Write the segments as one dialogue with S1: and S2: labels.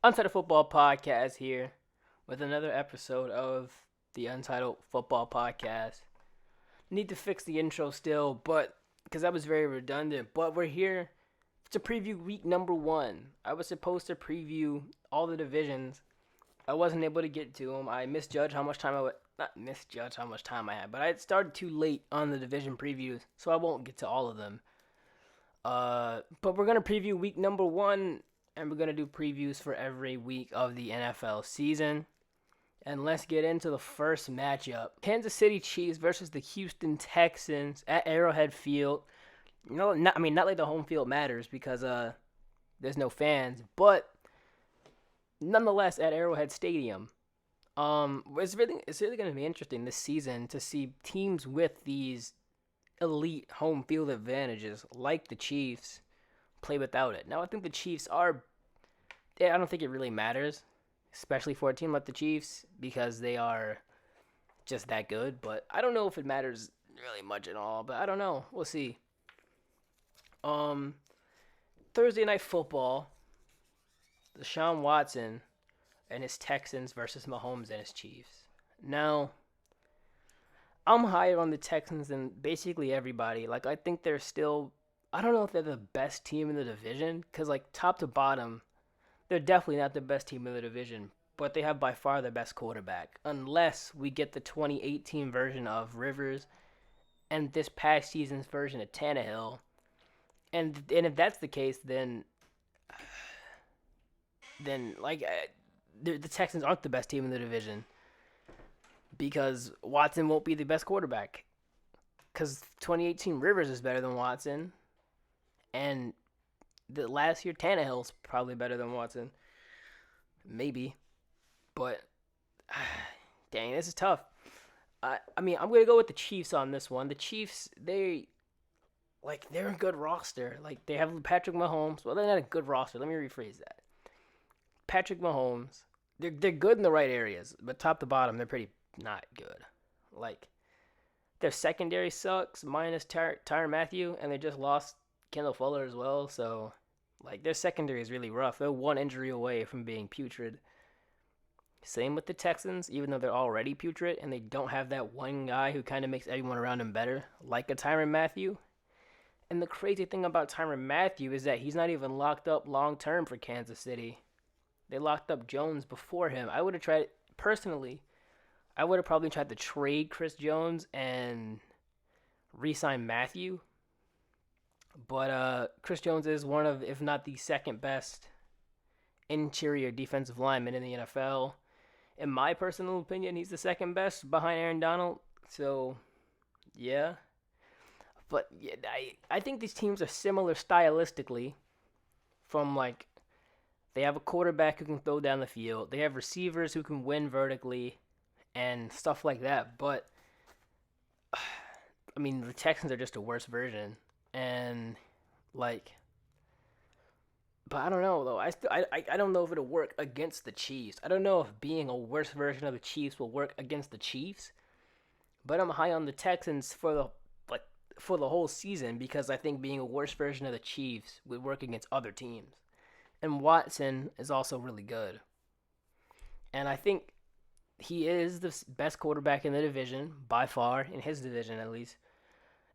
S1: Untitled Football Podcast here with another episode of the Untitled Football Podcast. Need to fix the intro still, but because that was very redundant. But we're here to preview week number 1. I was supposed to preview all the divisions. I wasn't able to get to them. I misjudged how much time I would not misjudged how much time I had, but I had started too late on the division previews, so I won't get to all of them. But we're gonna preview week number 1. And we're going to do previews for every week of the NFL season. And let's get into the first matchup. Kansas City Chiefs versus the Houston Texans at Arrowhead Field. Not like the home field matters because there's no fans. But nonetheless, at Arrowhead Stadium. It's really going to be interesting this season to see teams with these elite home field advantages like the Chiefs play without it. Now, I think the Chiefs I don't think it really matters, especially for a team like the Chiefs, because they are just that good. But I don't know if it matters really much at all. But I don't know. We'll see. Thursday Night Football, Deshaun Watson and his Texans versus Mahomes and his Chiefs. Now, I'm higher on the Texans than basically everybody. Like, I think they're still... I don't know if they're the best team in the division, because, like, top to bottom, they're definitely not the best team in the division, but they have by far the best quarterback, unless we get the 2018 version of Rivers and this past season's version of Tannehill. And if that's the case, then the Texans aren't the best team in the division, because Watson won't be the best quarterback, because 2018 Rivers is better than Watson. And the last year, Tannehill's probably better than Watson. Maybe. But, dang, this is tough. I'm going to go with the Chiefs on this one. The Chiefs, they're a good roster. Like, they have Patrick Mahomes. Well, they're not a good roster. Let me rephrase that. Patrick Mahomes, they're good in the right areas, but top to bottom, they're pretty not good. Like, their secondary sucks, minus Tyrann Mathieu, and they just lost Kendall Fuller as well, so like their secondary is really rough. They're one injury away from being putrid. Same with the Texans, even though they're already putrid and they don't have that one guy who kind of makes everyone around them better, like a Tyrann Mathieu. And the crazy thing about Tyrann Mathieu is that he's not even locked up long term for Kansas City. They locked up Jones before him. I would have probably tried to trade Chris Jones and re-sign Mathieu. But Chris Jones is one of, if not the second best interior defensive lineman in the NFL. In my personal opinion, he's the second best behind Aaron Donald. So, yeah. But yeah, I think these teams are similar stylistically. From, like, they have a quarterback who can throw down the field. They have receivers who can win vertically and stuff like that. But, the Texans are just a worse version. And, like, but I don't know, though. I don't know if it'll work against the Chiefs. I don't know if being a worse version of the Chiefs will work against the Chiefs. But I'm high on the Texans for the whole season, because I think being a worse version of the Chiefs would work against other teams. And Watson is also really good. And I think he is the best quarterback in the division, by far, in his division at least.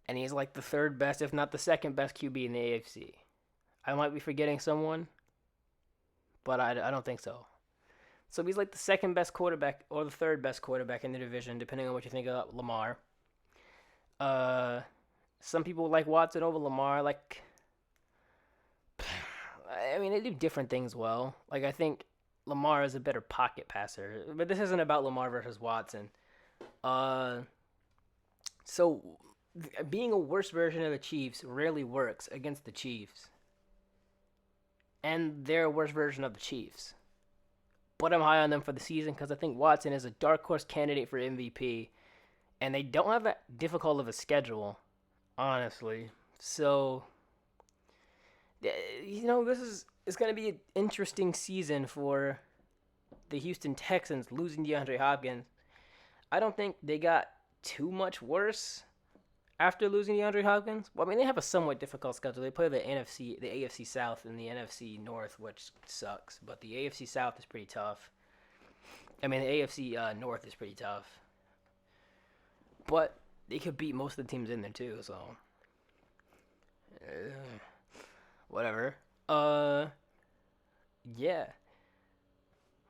S1: And he's like the third best, if not the second best QB in the AFC. I might be forgetting someone, but I don't think so. So he's like the second best quarterback or the third best quarterback in the division, depending on what you think of Lamar. Some people like Watson over Lamar. They do different things well. Like, I think Lamar is a better pocket passer. But this isn't about Lamar versus Watson. So being a worse version of the Chiefs rarely works against the Chiefs. And they're a worse version of the Chiefs. But I'm high on them for the season because I think Watson is a dark horse candidate for MVP. And they don't have that difficult of a schedule, honestly. So, it's going to be an interesting season for the Houston Texans losing DeAndre Hopkins. I don't think they got too much worse. after losing DeAndre Hopkins. Well, I mean, they have a somewhat difficult schedule. They play the AFC South, and the NFC North, which sucks. But the AFC South is pretty tough. I mean, the AFC North is pretty tough. But they could beat most of the teams in there too. So, whatever. Yeah.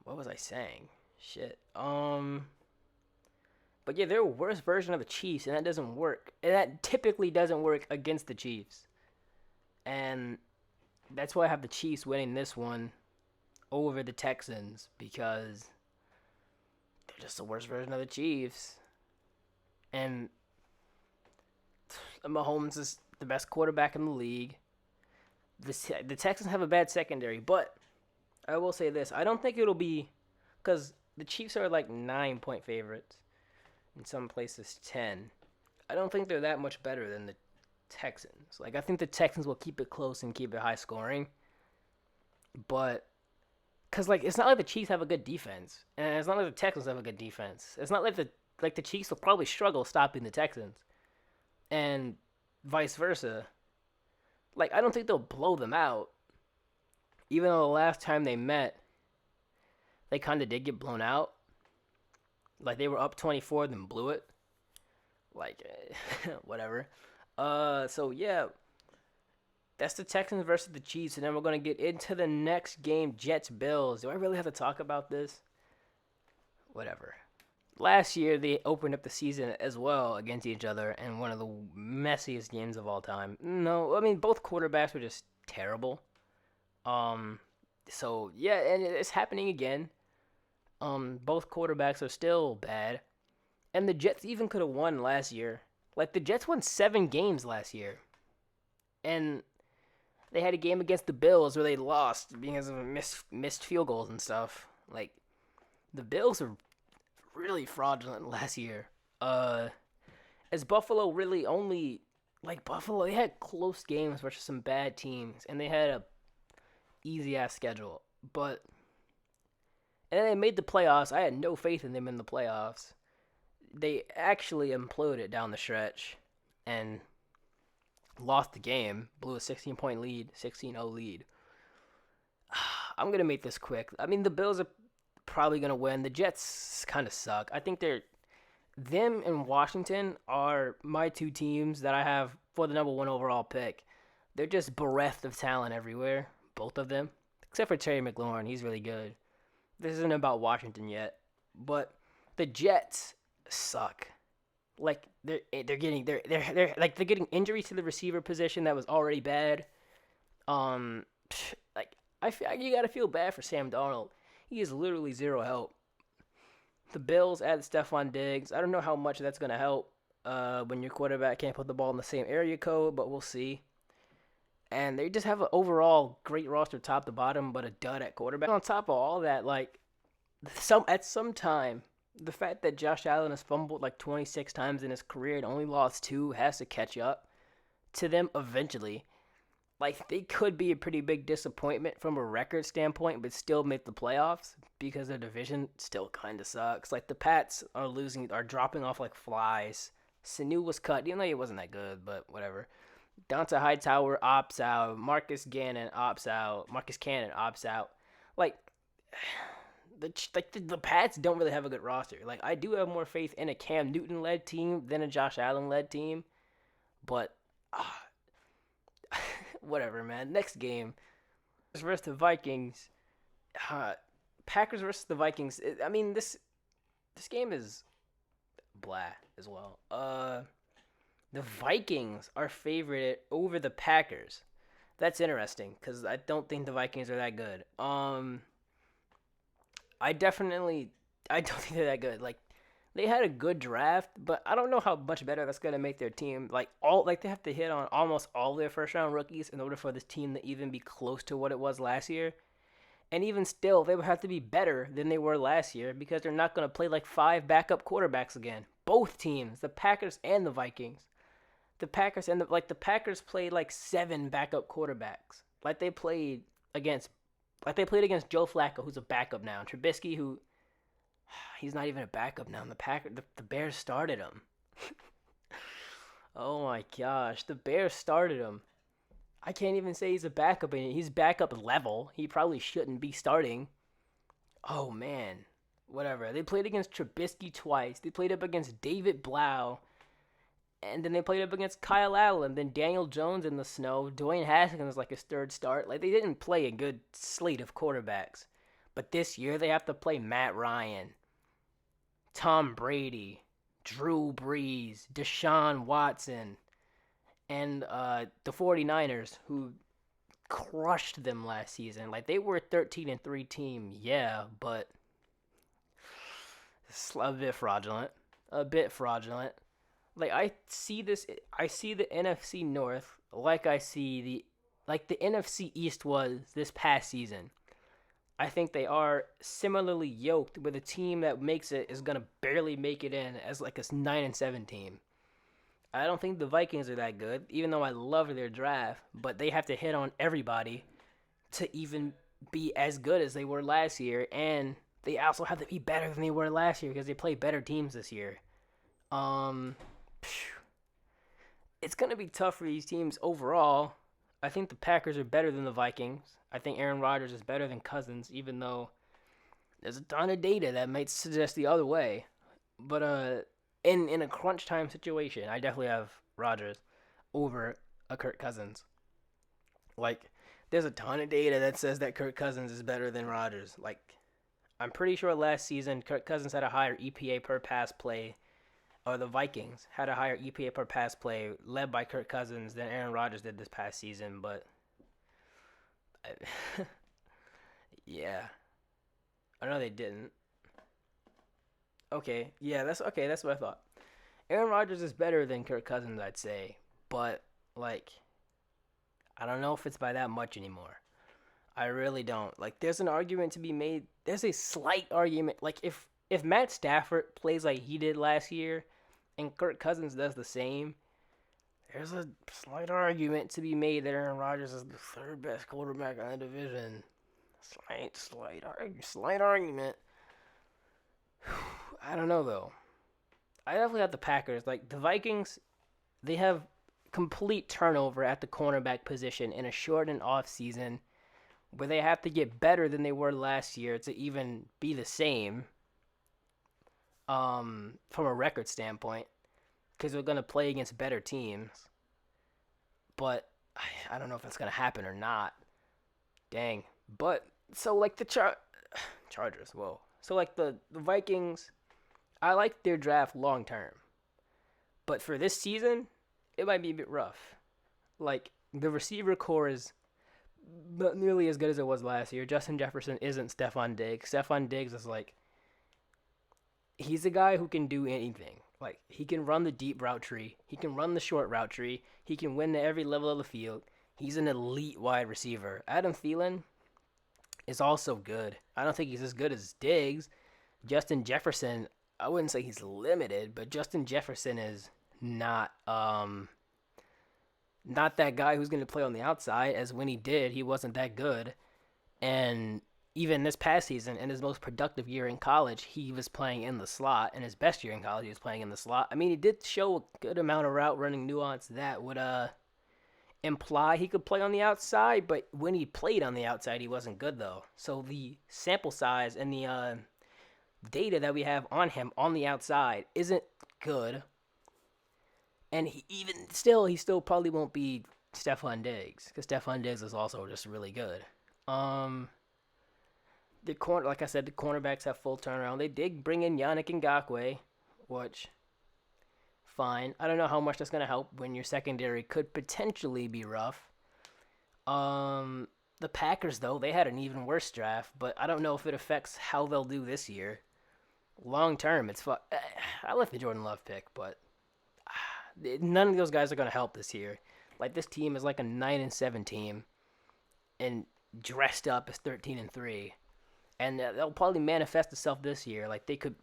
S1: What was I saying? Shit. But yeah, they're a worse version of the Chiefs, and that doesn't work. And that typically doesn't work against the Chiefs. And that's why I have the Chiefs winning this one over the Texans, because they're just the worst version of the Chiefs. And Mahomes is the best quarterback in the league. The Texans have a bad secondary, but I will say this. I don't think it'll be, because the Chiefs are like 9-point favorites. In some places, 10. I don't think they're that much better than the Texans. Like, I think the Texans will keep it close and keep it high scoring. But, because, like, it's not like the Chiefs have a good defense. And it's not like the Texans have a good defense. It's not like the Chiefs will probably struggle stopping the Texans. And vice versa. Like, I don't think they'll blow them out. Even though the last time they met, they kind of did get blown out. Like, they were up 24, then blew it. Like, whatever. So, yeah. That's the Texans versus the Chiefs. And then we're going to get into the next game, Jets-Bills. Do I really have to talk about this? Whatever. Last year, they opened up the season as well against each other in one of the messiest games of all time. No, I mean, both quarterbacks were just terrible. So, yeah, and it's happening again. Both quarterbacks are still bad. And the Jets even could have won last year. Like, the Jets won 7 games last year. And they had a game against the Bills where they lost because of missed field goals and stuff. Like, the Bills are really fraudulent last year. As Buffalo really only... Like, Buffalo, they had close games versus some bad teams. And they had a easy-ass schedule. But... And then they made the playoffs. I had no faith in them in the playoffs. They actually imploded down the stretch and lost the game. Blew a 16-point lead, 16-0 lead. I'm going to make this quick. I mean, the Bills are probably going to win. The Jets kind of suck. I think them and Washington are my two teams that I have for the number 1 overall pick. They're just bereft of talent everywhere, both of them. Except for Terry McLaurin. He's really good. This isn't about Washington yet, but the Jets suck. Like, they're getting injury to the receiver position that was already bad. Like, I feel like you gotta feel bad for Sam Darnold. He is literally zero help. The Bills add Stephon Diggs. I don't know how much that's gonna help when your quarterback can't put the ball in the same area code, but we'll see. And they just have an overall great roster top to bottom, but a dud at quarterback. On top of all that, like, at some time, the fact that Josh Allen has fumbled like 26 times in his career and only lost 2 has to catch up to them eventually. Like, they could be a pretty big disappointment from a record standpoint, but still make the playoffs because their division still kind of sucks. Like, the Pats are dropping off like flies. Sanu was cut, even though he wasn't that good, but whatever. Donta Hightower opts out. Marcus Cannon opts out. Like, the Pats don't really have a good roster. Like, I do have more faith in a Cam Newton-led team than a Josh Allen-led team. But, whatever, man. Next game. Versus the Vikings. Packers versus the Vikings. I mean, this game is blah as well. The Vikings are favored over the Packers. That's interesting because I don't think the Vikings are that good. I don't think they're that good. Like, they had a good draft, but I don't know how much better that's gonna make their team. Like, they have to hit on almost all their first round rookies in order for this team to even be close to what it was last year. And even still, they would have to be better than they were last year because they're not gonna play like 5 backup quarterbacks again. Both teams, the Packers and the Vikings. The Packers played like 7 backup quarterbacks. Like they played against Joe Flacco, who's a backup now. And Trubisky, who he's not even a backup now. And the Bears started him. Oh my gosh, the Bears started him. I can't even say he's a backup in it. He's backup level. He probably shouldn't be starting. Oh man. Whatever. They played against Trubisky twice. They played up against David Blau. And then they played up against Kyle Allen. Then Daniel Jones in the snow. Dwayne Haskins like his third start. Like, they didn't play a good slate of quarterbacks. But this year they have to play Matt Ryan, Tom Brady, Drew Brees, Deshaun Watson, and the 49ers, who crushed them last season. Like, they were a 13-3 team, yeah, but it's a bit fraudulent. A bit fraudulent. Like, I see the NFC North like I see the NFC East was this past season. I think they are similarly yoked, where the team that makes it is gonna barely make it in as like a 9-7 team. I don't think the Vikings are that good, even though I love their draft, but they have to hit on everybody to even be as good as they were last year, and they also have to be better than they were last year because they play better teams this year. It's gonna be tough for these teams overall. I think the Packers are better than the Vikings. I think Aaron Rodgers is better than Cousins, even though there's a ton of data that might suggest the other way. But in a crunch time situation, I definitely have Rodgers over a Kirk Cousins. Like, there's a ton of data that says that Kirk Cousins is better than Rodgers. Like, I'm pretty sure last season Kirk Cousins had a higher EPA per pass play, or the Vikings had a higher EPA per pass play led by Kirk Cousins than Aaron Rodgers did this past season. But yeah, I know they didn't. Okay, yeah, that's okay. That's what I thought. Aaron Rodgers is better than Kirk Cousins, I'd say, but like, I don't know if it's by that much anymore. I really don't. Like, there's an argument to be made. There's a slight argument. Like, if Matt Stafford plays like he did last year, and Kirk Cousins does the same, there's a slight argument to be made that Aaron Rodgers is the third best quarterback in the division. Slight argument. I don't know, though. I definitely have the Packers. Like, the Vikings, they have complete turnover at the cornerback position in a shortened off season, where they have to get better than they were last year to even be the same from a record standpoint, because we're going to play against better teams. But I don't know if that's going to happen or not. Dang. But, so, like, the Chargers, whoa. So, like, the Vikings, I like their draft long term. But for this season, it might be a bit rough. Like, the receiver core is not nearly as good as it was last year. Justin Jefferson isn't Stephon Diggs. Stephon Diggs is like, he's a guy who can do anything. Like, he can run the deep route tree. He can run the short route tree. He can win at every level of the field. He's an elite wide receiver. Adam Thielen is also good. I don't think he's as good as Diggs. Justin Jefferson, I wouldn't say he's limited, but Justin Jefferson is not that guy who's going to play on the outside, as when he did, he wasn't that good. And even this past season, in his most productive year in college, he was playing in the slot. In his best year in college, he was playing in the slot. I mean, he did show a good amount of route running nuance that would imply he could play on the outside, but when he played on the outside, he wasn't good, though. So the sample size and the data that we have on him on the outside isn't good. And he still probably won't be Stephon Diggs, because Stephon Diggs is also just really good. Like I said, the cornerbacks have full turnaround. They did bring in Yannick Ngakoue, which, fine. I don't know how much that's going to help when your secondary could potentially be rough. The Packers, though, they had an even worse draft, but I don't know if it affects how they'll do this year. Long term, it's fun. I left the Jordan Love pick, but none of those guys are going to help this year. Like, this team is like a 9-7 team, and dressed up as 13-3, and they'll probably manifest itself this year. Like, they could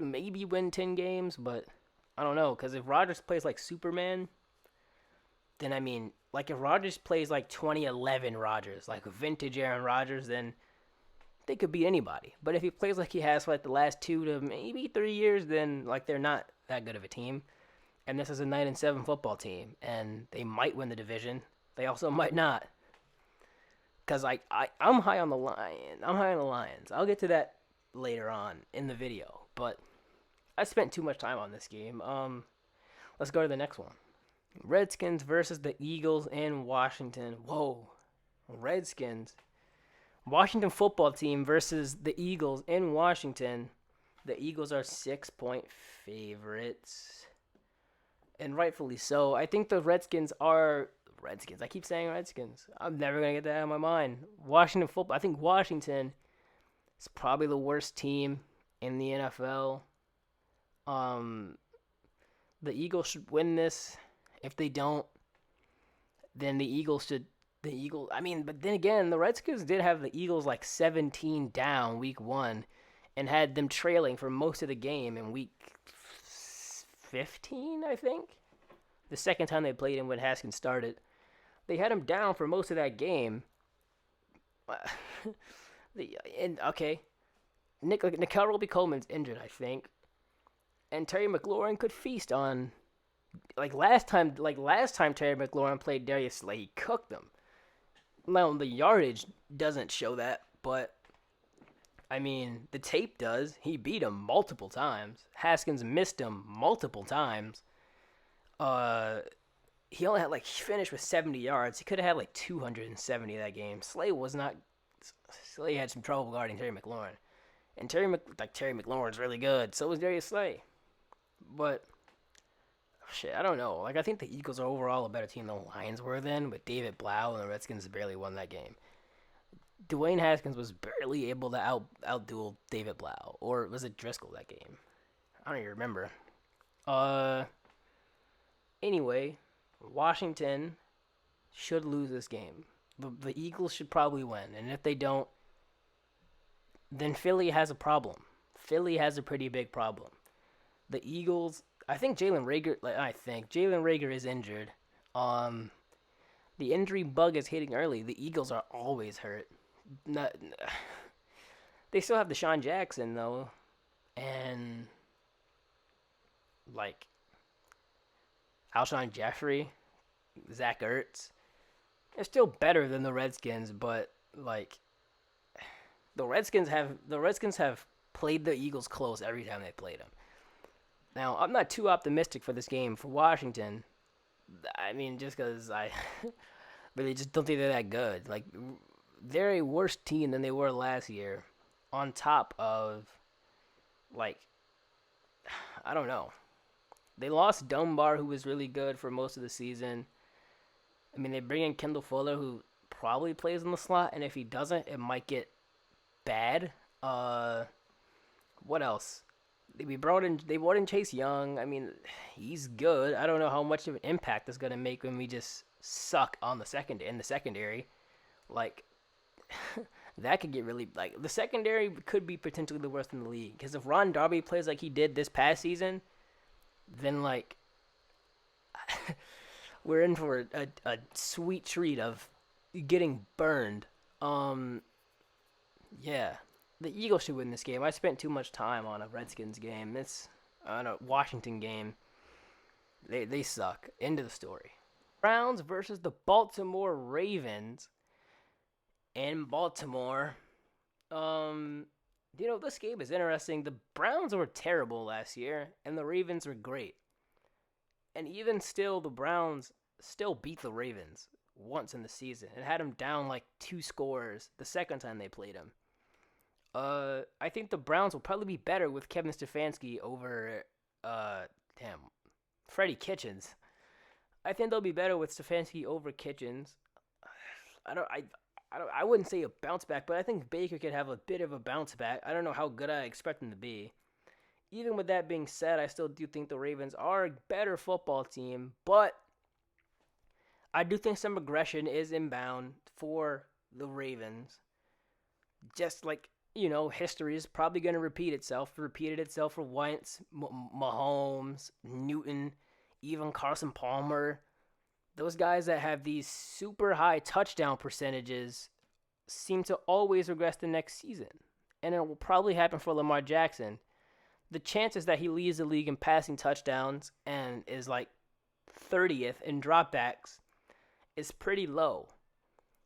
S1: maybe win 10 games, but I don't know, because if Rodgers plays like Superman, then I mean, like, if Rodgers plays like 2011 Rodgers, like vintage Aaron Rodgers, then they could beat anybody. But if he plays like he has for like the last 2 to maybe 3 years, then like they're not that good of a team. And this is a 9-7 football team, and they might win the division. They also might not. Because I'm high on the Lions. I'm high on the Lions. I'll get to that later on in the video. But I spent too much time on this game. Let's go to the next one. Redskins versus the Eagles in Washington. Whoa. Redskins. Washington football team versus the Eagles in Washington. The Eagles are 6-point favorites. And rightfully so. I think the Redskins are... Redskins. I keep saying Redskins. I'm never going to get that out of my mind. Washington football. I think Washington is probably the worst team in the NFL. The Eagles should win this. If they don't, then the Eagles should... but then again, the Redskins did have the Eagles like 17 down week 1 and had them trailing for most of the game in week 15, I think. The second time they played him when Haskins started. They had him down for most of that game. Nickell Roby-Coleman's injured, I think. And Terry McLaurin could feast on... last time Terry McLaurin played Darius Slay, he cooked them. Now, the yardage doesn't show that, but... the tape does. He beat him multiple times. Haskins missed him multiple times. He only had, he finished with 70 yards. He could have had, 270 that game. Slay had some trouble guarding Terry McLaurin. And Terry McLaurin's really good. So was Darius Slay. But, I don't know. I think the Eagles are overall a better team than the Lions were then, with David Blau, and the Redskins barely won that game. Dwayne Haskins was barely able to outduel David Blau. Or was it Driscoll that game? I don't even remember. Anyway, Washington should lose this game. The Eagles should probably win. And if they don't, then Philly has a problem. Philly has a pretty big problem. The Eagles, I think Jalen Reagor is injured. The injury bug is hitting early. The Eagles are always hurt. They still have Deshaun Jackson, though. And, Alshon Jeffrey, Zach Ertz. They're still better than the Redskins, but, the Redskins have played the Eagles close every time they played them. Now, I'm not too optimistic for this game for Washington. Just because I really just don't think they're that good. They're a worse team than they were last year. On top of, I don't know. They lost Dunbar, who was really good for most of the season. They bring in Kendall Fuller, who probably plays in the slot, and if he doesn't, it might get bad. What else? They brought in Chase Young. He's good. I don't know how much of an impact it's gonna make when we just suck on the secondary. That could get really the secondary could be potentially the worst in the league. Because if Ron Darby plays like he did this past season, then we're in for a sweet treat of getting burned. Yeah. The Eagles should win this game. I spent too much time on a Redskins game. It's on a Washington game. They suck. End of the story. Browns versus the Baltimore Ravens. In Baltimore. This game is interesting. The Browns were terrible last year, and the Ravens were great. And even still, the Browns still beat the Ravens once in the season and had them down 2 scores the second time they played them. I think the Browns will probably be better with Kevin Stefanski over, Freddie Kitchens. I think they'll be better with Stefanski over Kitchens. I wouldn't say a bounce back, but I think Baker could have a bit of a bounce back. I don't know how good I expect him to be. Even with that being said, I still do think the Ravens are a better football team, but I do think some aggression is inbound for the Ravens. Just history is probably going to repeat itself. Repeated itself for Wentz, Mahomes, Newton, even Carson Palmer. Those guys that have these super high touchdown percentages seem to always regress the next season. And it will probably happen for Lamar Jackson. the chances that he leads the league in passing touchdowns and is like 30th in dropbacks is pretty low.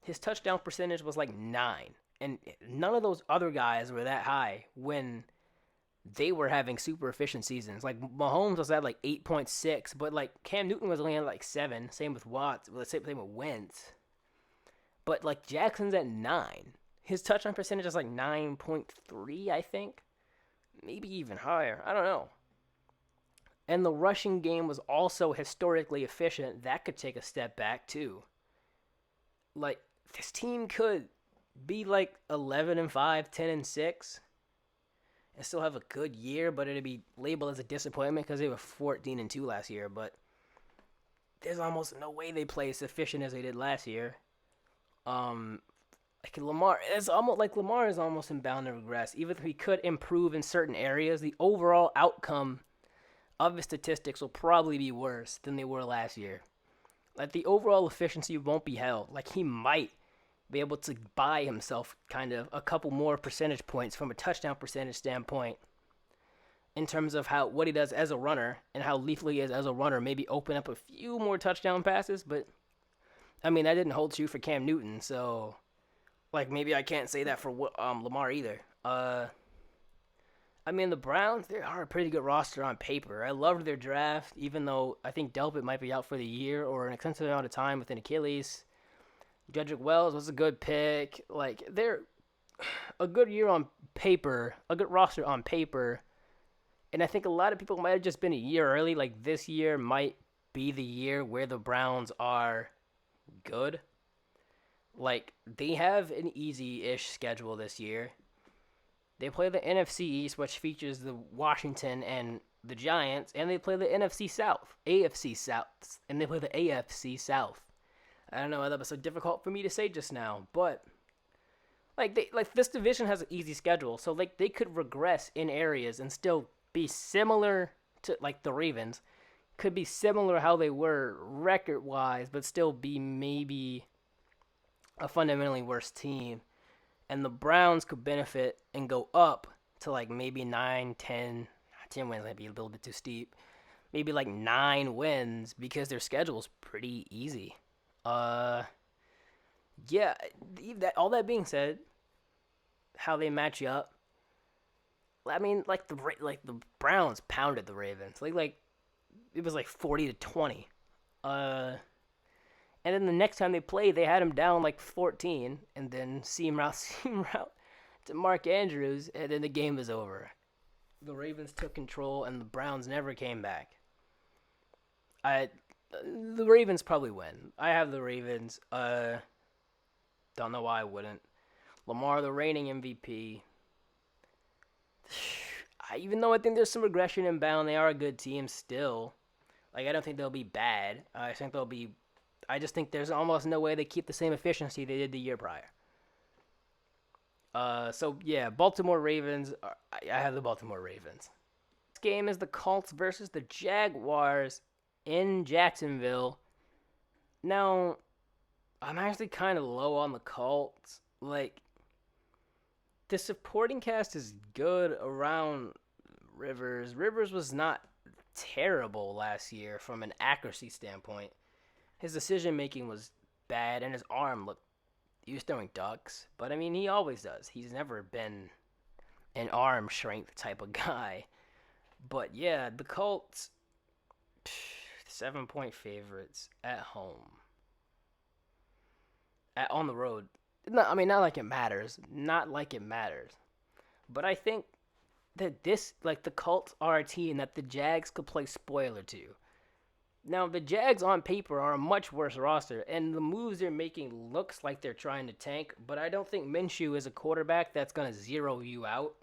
S1: His touchdown percentage was like 9. And none of those other guys were that high when they were having super efficient seasons. Like Mahomes was at like 8.6, but like Cam Newton was only at like 7. Same with Watts. Same with Wentz. But like Jackson's at 9. His touchdown percentage is like 9.3, I think. Maybe even higher. I don't know. And the rushing game was also historically efficient. That could take a step back too. Like this team could be like 11-5, 10-6, and still have a good year, but it'd be labeled as a disappointment because they were 14-2 last year. But there's almost no way they play as efficient as they did last year. Like Lamar, it's almost like Lamar is almost bound to regress. Even if he could improve in certain areas, the overall outcome of his statistics will probably be worse than they were last year. Like the overall efficiency won't be held. Like he might be able to buy himself kind of a couple more percentage points from a touchdown percentage standpoint in terms of what he does as a runner and how lethal he is as a runner. Maybe open up a few more touchdown passes, but I mean that didn't hold true for Cam Newton, so like maybe I can't say that for Lamar either. I mean the Browns, they are a pretty good roster on paper. I loved their draft, even though I think Delpit might be out for the year or an extensive amount of time with an Achilles. Jedrick Wells was a good pick. Like, they're a good year on paper, a good roster on paper. And I think a lot of people might have just been a year early. Like, this year might be the year where the Browns are good. Like, they have an easy-ish schedule this year. They play the NFC East, which features the Washington and the Giants. And they play the NFC South, AFC South. And they play the AFC South. I don't know why that was so difficult for me to say just now, but like this division has an easy schedule, so like they could regress in areas and still be similar to like the Ravens, could be similar how they were record-wise, but still be maybe a fundamentally worse team. And the Browns could benefit and go up to like maybe 9, 10 wins might be a little bit too steep. Maybe like 9 wins because their schedule's pretty easy. Yeah, all that being said, how they match up, I mean, like the Browns pounded the Ravens, like it was like 40-20, and then the next time they played, they had them down like 14, and then seam route to Mark Andrews, and then the game was over. The Ravens took control, and the Browns never came back. The Ravens probably win. I have the Ravens. Don't know why I wouldn't. Lamar, the reigning MVP. Even though I think there's some regression inbound, they are a good team still. Like, I don't think they'll be bad. I just think there's almost no way they keep the same efficiency they did the year prior. So, yeah, Baltimore Ravens. I have the Baltimore Ravens. This game is the Colts versus the Jaguars in Jacksonville. Now, I'm actually kind of low on the Colts. Like, the supporting cast is good around Rivers. Rivers was not terrible last year from an accuracy standpoint. His decision-making was bad, and his arm looked... He was throwing ducks, but, I mean, he always does. He's never been an arm strength type of guy. But, yeah, the Colts... 7-point favorites at home. On the road. Not like it matters. Not like it matters. But I think that the Colts are a team that the Jags could play spoiler to. Now, the Jags on paper are a much worse roster, and the moves they're making looks like they're trying to tank, but I don't think Minshew is a quarterback that's going to zero you out.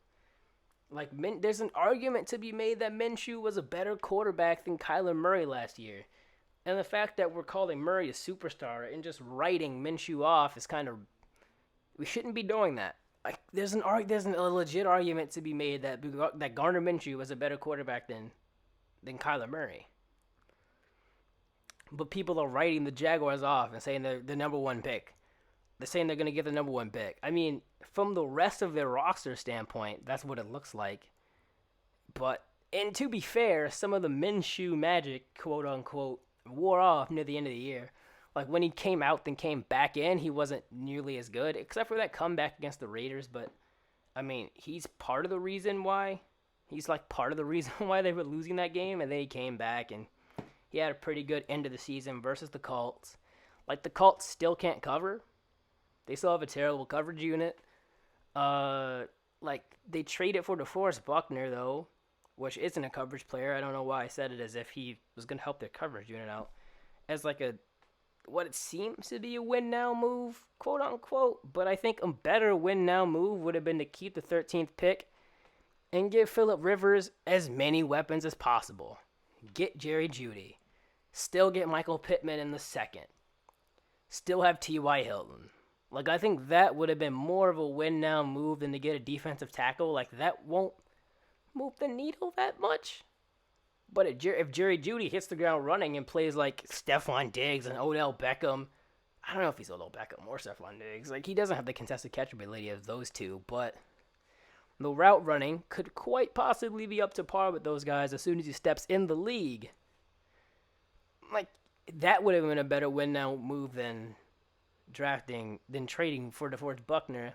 S1: Like, there's an argument to be made that Minshew was a better quarterback than Kyler Murray last year. And the fact that we're calling Murray a superstar and just writing Minshew off is kind of... We shouldn't be doing that. Like, there's a legit argument to be made that Gardner Minshew was a better quarterback than Kyler Murray. But people are writing the Jaguars off and saying they're the number one pick. They're saying they're going to get the number one pick. I mean, from the rest of their roster standpoint, that's what it looks like. And to be fair, some of the Minshew magic, quote unquote, wore off near the end of the year. Like when he came out then came back in, he wasn't nearly as good, except for that comeback against the Raiders. But I mean, he's part of the reason why. He's like part of the reason why they were losing that game, and then he came back and he had a pretty good end of the season versus the Colts. Like the Colts still can't cover. They still have a terrible coverage unit. Like they traded for DeForest Buckner though, which isn't a coverage player. I don't know why I said it as if he was gonna help their coverage unit out. As like what it seems to be a win now move, quote unquote. But I think a better win now move would have been to keep the 13th pick and give Phillip Rivers as many weapons as possible. Get Jerry Jeudy. Still get Michael Pittman in the second. Still have T.Y. Hilton. Like, I think that would have been more of a win-now move than to get a defensive tackle. Like, that won't move the needle that much. But if Jerry Jeudy hits the ground running and plays like Stephon Diggs and Odell Beckham, I don't know if he's Odell Beckham or Stephon Diggs. Like, he doesn't have the contested catch ability of those two, but the route running could quite possibly be up to par with those guys as soon as he steps in the league. Like, that would have been a better win-now move than trading for DeForest Buckner,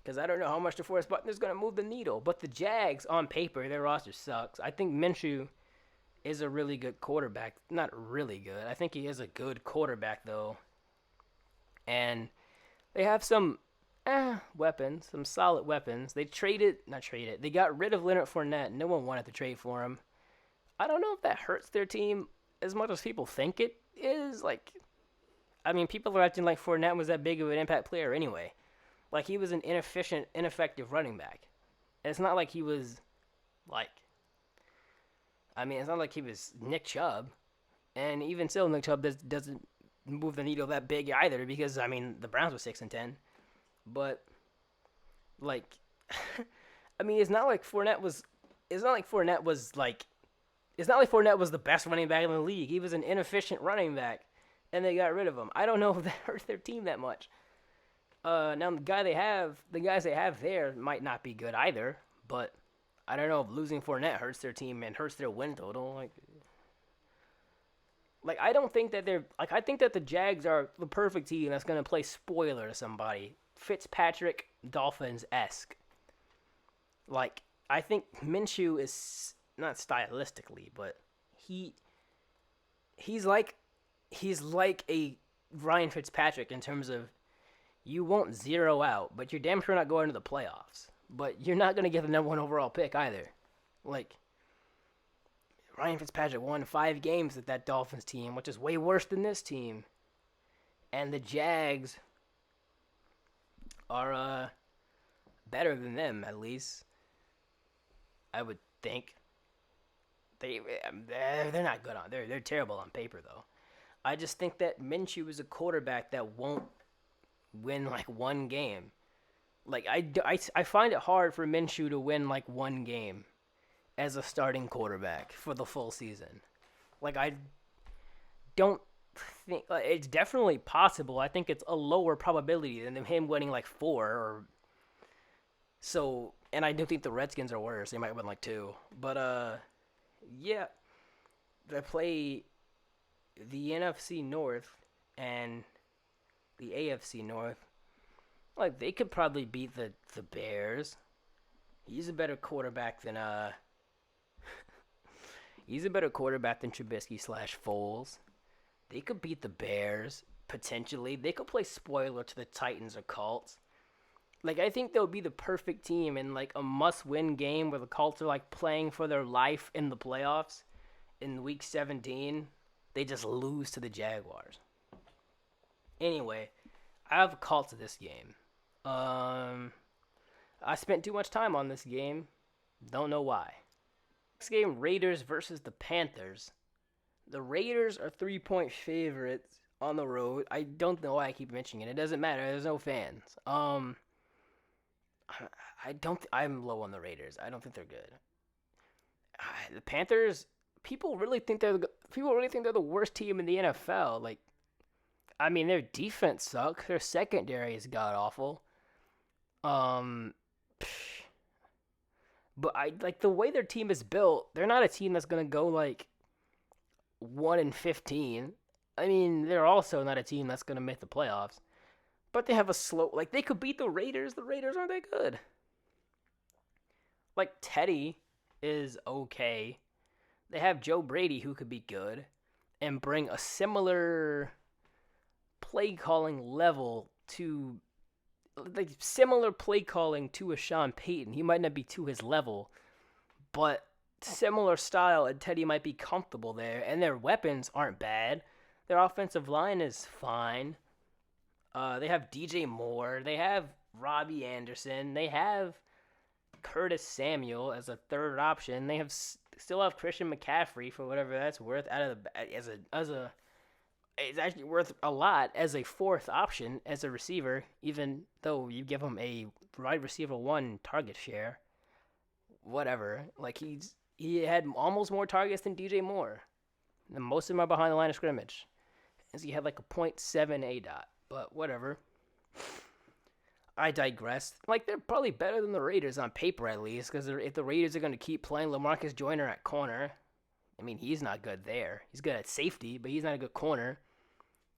S1: because I don't know how much DeForest Buckner is going to move the needle. But the Jags, on paper, their roster sucks. I think Minshew is a really good quarterback. Not really good. I think he is a good quarterback, though. And they have some weapons, some solid weapons. They They got rid of Leonard Fournette. No one wanted to trade for him. I don't know if that hurts their team as much as people think it is. Like, I mean, people are acting like Fournette was that big of an impact player anyway. Like, he was an inefficient, ineffective running back. It's not like he was, it's not like he was Nick Chubb. And even still, Nick Chubb doesn't move the needle that big either, because, I mean, the Browns were 6-10. But, it's not like Fournette was the best running back in the league. He was an inefficient running back, and they got rid of him. I don't know if that hurt their team that much. Now the guys they have there might not be good either, but I don't know if losing Fournette hurts their team and hurts their win total. I don't think that I think that the Jags are the perfect team that's gonna play spoiler to somebody. Fitzpatrick Dolphins-esque. I think Minshew is not stylistically, but he's like a Ryan Fitzpatrick in terms of you won't zero out, but you're damn sure not going to the playoffs. But you're not going to get the number 1 overall pick either. Ryan Fitzpatrick won 5 games with that Dolphins team, which is way worse than this team. And the Jags are better than them, at least. I would think. They're not good on. They're terrible on paper, though. I just think that Minshew is a quarterback that won't win 1 game. I find it hard for Minshew to win 1 game as a starting quarterback for the full season. I don't think it's definitely possible. I think it's a lower probability than him winning 4 or so. And I do think the Redskins are worse. They might win 2. But yeah, they play the NFC North and the AFC North. They could probably beat the Bears. He's a better quarterback than Trubisky / Foles. They could beat the Bears potentially. They could play spoiler to the Titans or Colts. I think they'll be the perfect team in a must-win game where the Colts are playing for their life in the playoffs. In week 17, they just lose to the Jaguars. Anyway, I have the Colts of this game. I spent too much time on this game. Don't know why. Next game, Raiders versus the Panthers. The Raiders are 3-point favorites on the road. I don't know why I keep mentioning it. It doesn't matter. There's no fans. I'm low on the Raiders. I don't think they're good. The Panthers, people really think they're the worst team in the NFL. Their defense sucks. Their secondary is god awful. But I like the way their team is built. They're not a team that's gonna go like 1-15. I mean, they're also not a team that's gonna make the playoffs. But they have a slow like they could beat the Raiders. The Raiders aren't that good. Like Teddy is okay. They have Joe Brady who could be good and bring a similar play calling level to like similar play calling to a Sean Payton. He might not be to his level, but similar style, and Teddy might be comfortable there. And their weapons aren't bad. Their offensive line is fine. They have DJ Moore. They have Robbie Anderson. They have Curtis Samuel as a third option. They have still have Christian McCaffrey for whatever that's worth out of the as a it's actually worth a lot as a fourth option as a receiver, even though you give him a wide receiver 1 target share. Whatever. Like he had almost more targets than DJ Moore. And most of them are behind the line of scrimmage. As he had like a .7 ADOT. But whatever. I digress. Like, they're probably better than the Raiders on paper, at least, because if the Raiders are going to keep playing LaMarcus Joyner at corner, I mean, he's not good there. He's good at safety, but he's not a good corner.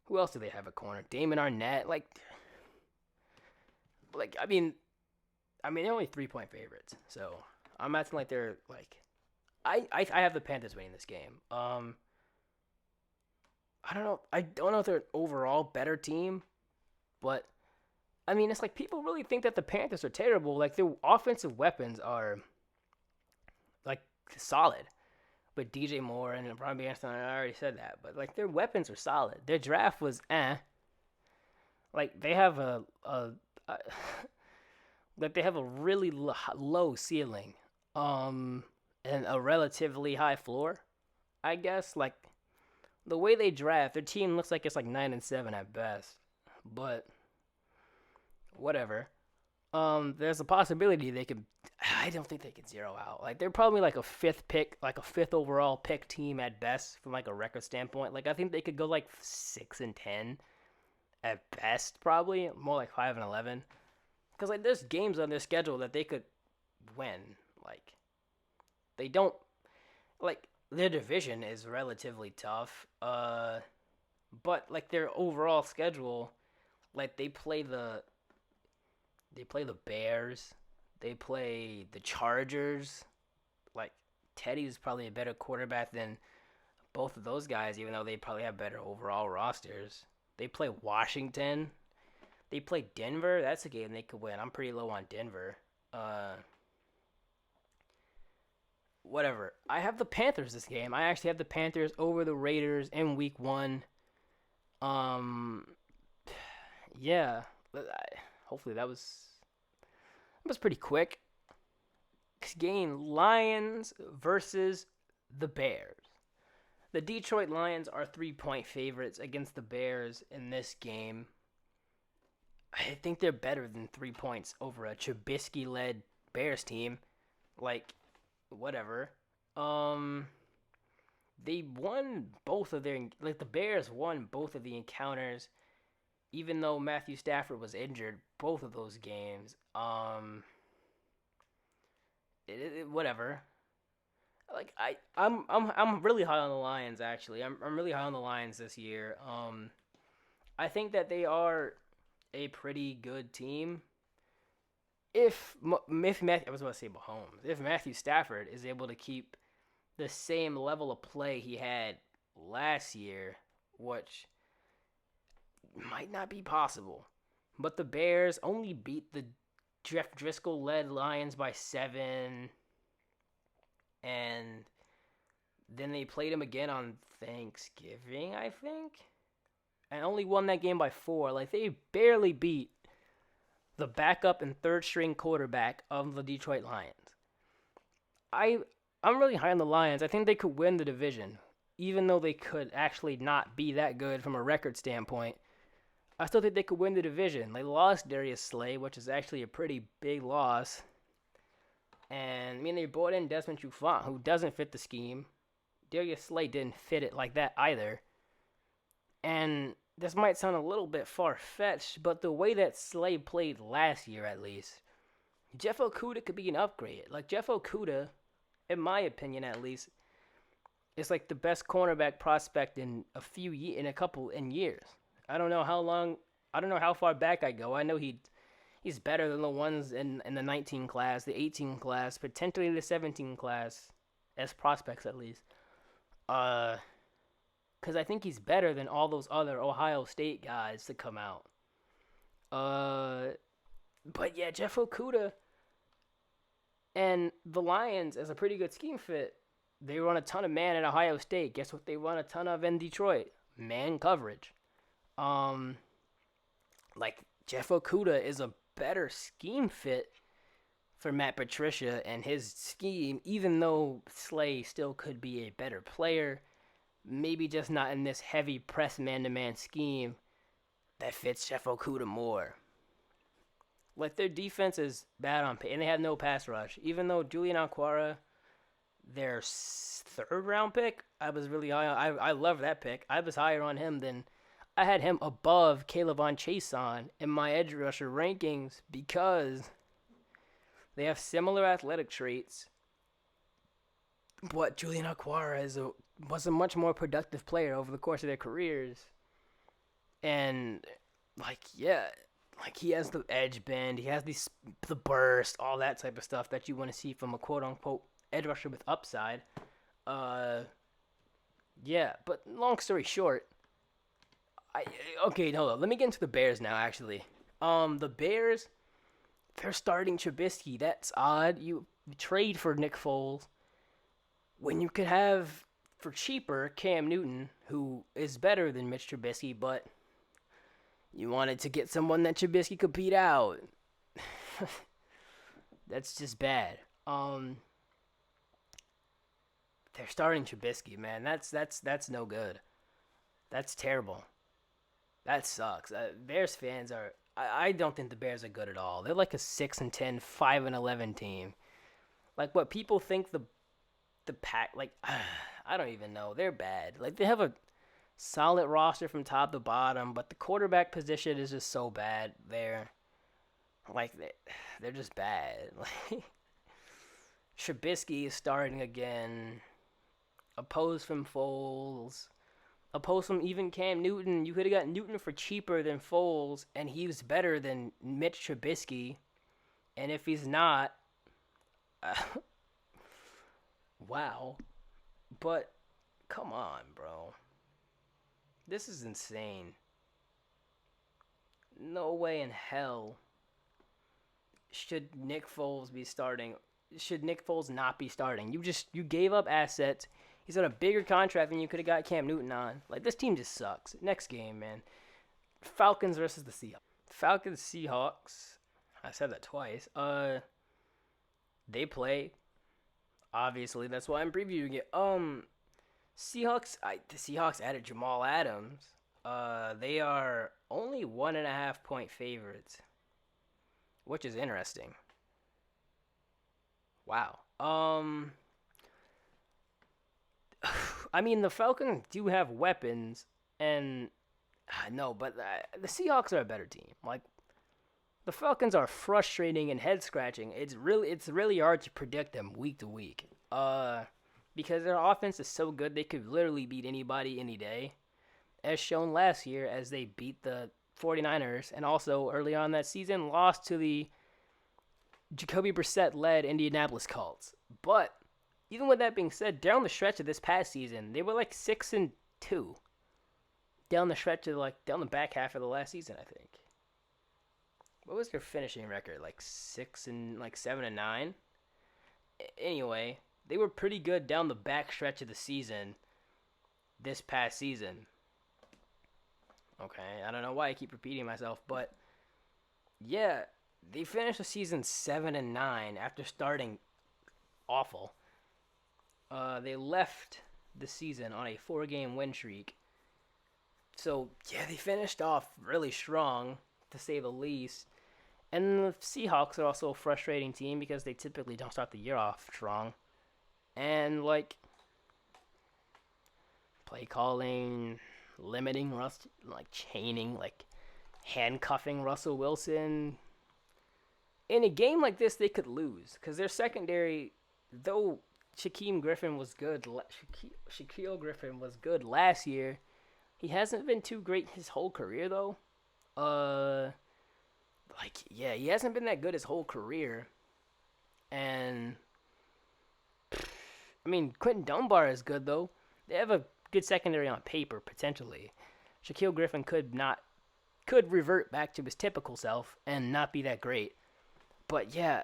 S1: Who else do they have at corner? Damon Arnett. Like I mean, they're only 3-point favorites, so I'm acting like they're, like, I have the Panthers winning this game. I don't know if they're an overall better team, but I mean, it's like people really think that the Panthers are terrible. Like, their offensive weapons are, like, solid. But DJ Moore and Robbie Anderson, I already said that. But, like, their weapons are solid. Their draft was Like, they have like, they have a really low ceiling. And a relatively high floor, I guess. Like, the way they draft, their team looks like it's, like, 9-7 at best. But whatever. There's a possibility they could. I don't think they could zero out. Like, they're probably like a fifth overall pick team at best from like a record standpoint. Like, I think they could go like 6-10 at best, probably more like 5-11. Because like there's games on their schedule that they could win. Like, they don't like their division is relatively tough. But like their overall schedule, like they play the Bears. They play the Chargers. Like, Teddy's probably a better quarterback than both of those guys, even though they probably have better overall rosters. They play Washington. They play Denver. That's a game they could win. I'm pretty low on Denver. Whatever. I have the Panthers this game. I actually have the Panthers over the Raiders in week 1. Yeah. Hopefully that was pretty quick. Game Lions versus the Bears. The Detroit Lions are 3-point favorites against the Bears in this game. I think they're better than 3 points over a Trubisky-led Bears team. Like, whatever. They won both of their... Like, the Bears won both of the encounters, even though Matthew Stafford was injured both of those games. Whatever. Like, I'm really high on the Lions, actually. I'm really high on the Lions this year. I think that they are a pretty good team. If Matthew, I was about to say Mahomes. If Matthew Stafford is able to keep the same level of play he had last year, which might not be possible. But the Bears only beat the Jeff Driscoll-led Lions by 7. And then they played him again on Thanksgiving, I think. And only won that game by 4. Like, they barely beat the backup and third-string quarterback of the Detroit Lions. I'm really high on the Lions. I think they could win the division, even though they could actually not be that good from a record standpoint. I still think they could win the division. They lost Darius Slay, which is actually a pretty big loss. And, I mean, they brought in Desmond Trufant, who doesn't fit the scheme. Darius Slay didn't fit it like that either. And this might sound a little bit far-fetched, but the way that Slay played last year, at least, Jeff Okudah could be an upgrade. Like Jeff Okudah, in my opinion at least, is like the best cornerback prospect in in years. I don't know how long. I don't know how far back I go. I know he's better than the ones in the 19 class, the 18 class, potentially the 17 class, as prospects at least. Because I think he's better than all those other Ohio State guys to come out. But yeah, Jeff Okudah and the Lions as a pretty good scheme fit. They run a ton of man at Ohio State. Guess what they run a ton of in Detroit? Man coverage. Like Jeff Okudah is a better scheme fit for Matt Patricia and his scheme, even though Slay still could be a better player. Maybe just not in this heavy press man-to-man scheme that fits Jeff Okudah more. Like, their defense is bad on paper, and they have no pass rush. Even though Julian Alquara, their third-round pick, I was really high on. I love that pick. I was higher on him than... I had him above Kayvon Chaisson in my edge rusher rankings because they have similar athletic traits. But Julian Alquara was a much more productive player over the course of their careers. And, he has the edge bend, he has the burst, all that type of stuff that you want to see from a quote-unquote edge rusher with upside. But long story short, let me get into the Bears now, actually. The Bears, they're starting Trubisky. That's odd. You trade for Nick Foles when you could have, for cheaper, Cam Newton, who is better than Mitch Trubisky, but you wanted to get someone that Trubisky could beat out. That's just bad. They're starting Trubisky, man. That's no good. That's terrible. That sucks. Bears fans are... I don't think the Bears are good at all. They're like a 6-10, 5-11 team. Like, what people think the pack... Like, I don't even know. They're bad. Like, they have a solid roster from top to bottom, but the quarterback position is just so bad there. Like, they're just bad. Trubisky is starting again. Opposed from Foles. Opposed from even Cam Newton. You could have got Newton for cheaper than Foles, and he was better than Mitch Trubisky. And if he's not, wow. But, come on, bro. This is insane. No way in hell should Nick Foles be starting. Should Nick Foles not be starting? You gave up assets. He's on a bigger contract than you could have got Cam Newton on. Like, this team just sucks. Next game, man. Falcons versus the Seahawks. Falcons, Seahawks. I said that twice. They play. Obviously, that's why I'm previewing it. Seahawks. The Seahawks added Jamal Adams. They are only 1.5 point favorites, which is interesting. Wow. I mean, the Falcons do have weapons, and no, but the Seahawks are a better team. Like, the Falcons are frustrating and head scratching. It's really hard to predict them week to week. Because their offense is so good, they could literally beat anybody any day, as shown last year as they beat the 49ers, and also early on that season lost to the Jacoby Brissett-led Indianapolis Colts. But even with that being said, down the stretch of this past season, they were like 6-2. Down the stretch of down the back half of the last season, I think. What was their finishing record? Like 7-9. Anyway, they were pretty good down the back stretch of the season. This past season. Okay, I don't know why I keep repeating myself, but yeah, they finished the season 7-9 after starting awful. They left the season on a 4-game win streak. So, yeah, they finished off really strong, to say the least. And the Seahawks are also a frustrating team because they typically don't start the year off strong. And, play calling, limiting, chaining, handcuffing Russell Wilson. in a game like this, they could lose because their secondary, though Shaquille Griffin was good. Shaquille Griffin was good last year. He hasn't been too great his whole career though. He hasn't been that good his whole career. And I mean, Quentin Dunbar is good though. They have a good secondary on paper potentially. Shaquille Griffin could revert back to his typical self and not be that great. But yeah,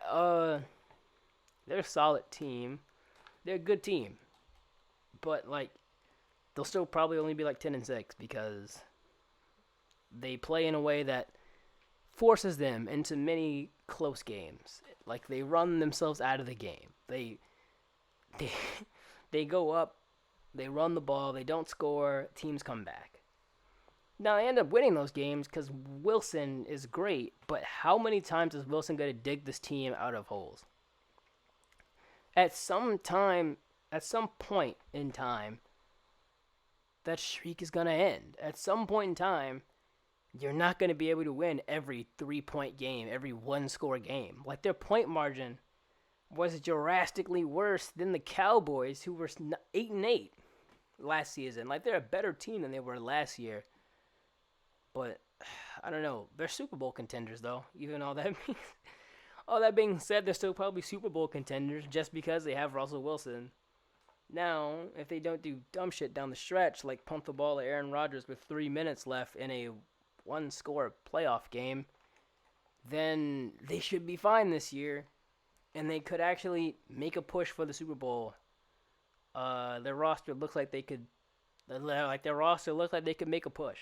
S1: they're a solid team. They're a good team. But like they'll still probably only be like 10-6 because they play in a way that forces them into many close games. Like they run themselves out of the game. They go up, they run the ball, they don't score, teams come back. Now, they end up winning those games because Wilson is great, but how many times is Wilson going to dig this team out of holes? At some point in time, that streak is going to end. At some point in time, you're not going to be able to win every 3-point game, every 1-score game. Like, their point margin was drastically worse than the Cowboys, who were 8-8 last season. Like, they're a better team than they were last year. But I don't know. They're Super Bowl contenders, though. Even all that being said, they're still probably Super Bowl contenders just because they have Russell Wilson. Now, if they don't do dumb shit down the stretch, like pump the ball to Aaron Rodgers with 3 minutes left in a 1-score playoff game, then they should be fine this year, and they could actually make a push for the Super Bowl. Their roster looks like they could make a push.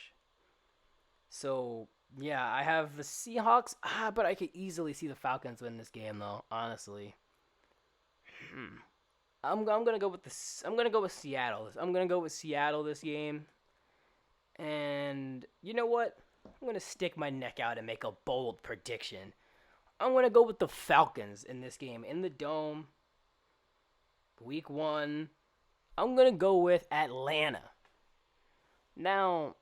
S1: So, yeah, I have the Seahawks, but I could easily see the Falcons win this game, though, honestly. I'm gonna go with Seattle. I'm gonna go with Seattle this game. And you know what? I'm gonna stick my neck out and make a bold prediction. I'm gonna go with the Falcons in this game. In the Dome. Week 1. I'm gonna go with Atlanta. Now,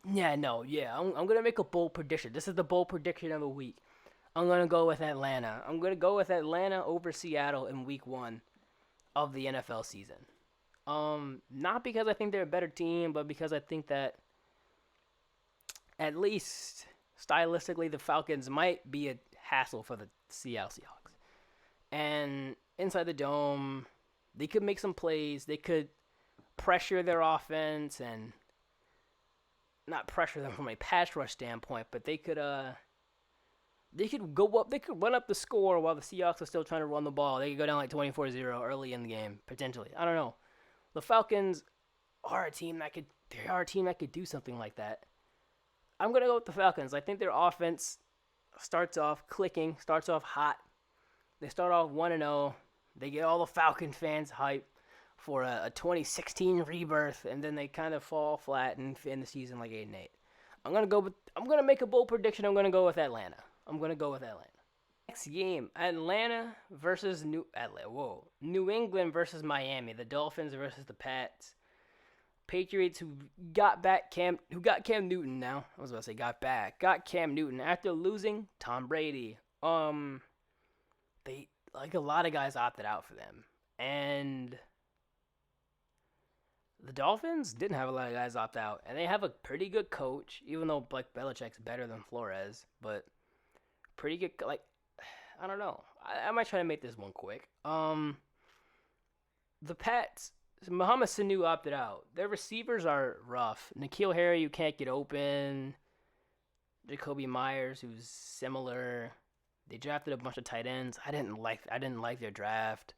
S1: I'm going to make a bold prediction. This is the bold prediction of the week. I'm going to go with Atlanta. I'm going to go with Atlanta over Seattle in week 1 of the NFL season. Not because I think they're a better team, but because I think that at least stylistically the Falcons might be a hassle for the Seattle Seahawks. And inside the Dome, they could make some plays. They could pressure their offense and not pressure them from a pass rush standpoint, but they could go up, they could run up the score while the Seahawks are still trying to run the ball. They could go down like 24-0 early in the game, potentially. I don't know. The Falcons are a team that could do something like that. I'm going to go with the Falcons. I think their offense starts off clicking, starts off hot. They start off 1-0. They get all the Falcon fans hyped for a 2016 rebirth, and then they kind of fall flat and end the season like 8-8. I'm gonna make a bold prediction. I'm gonna go with Atlanta. Next game, New England versus Miami. The Dolphins versus the Pats. Patriots who got Cam Newton now. I was about to say got Cam Newton after losing Tom Brady. They a lot of guys opted out for them, and the Dolphins didn't have a lot of guys opt out, and they have a pretty good coach, even though Belichick's better than Flores, but pretty good. I don't know. I might try to make this one quick. The Pats, Mohamed Sanu opted out. Their receivers are rough. N'Keal Harry, you can't get open. Jacoby Myers, who's similar. They drafted a bunch of tight ends. I didn't like their draft.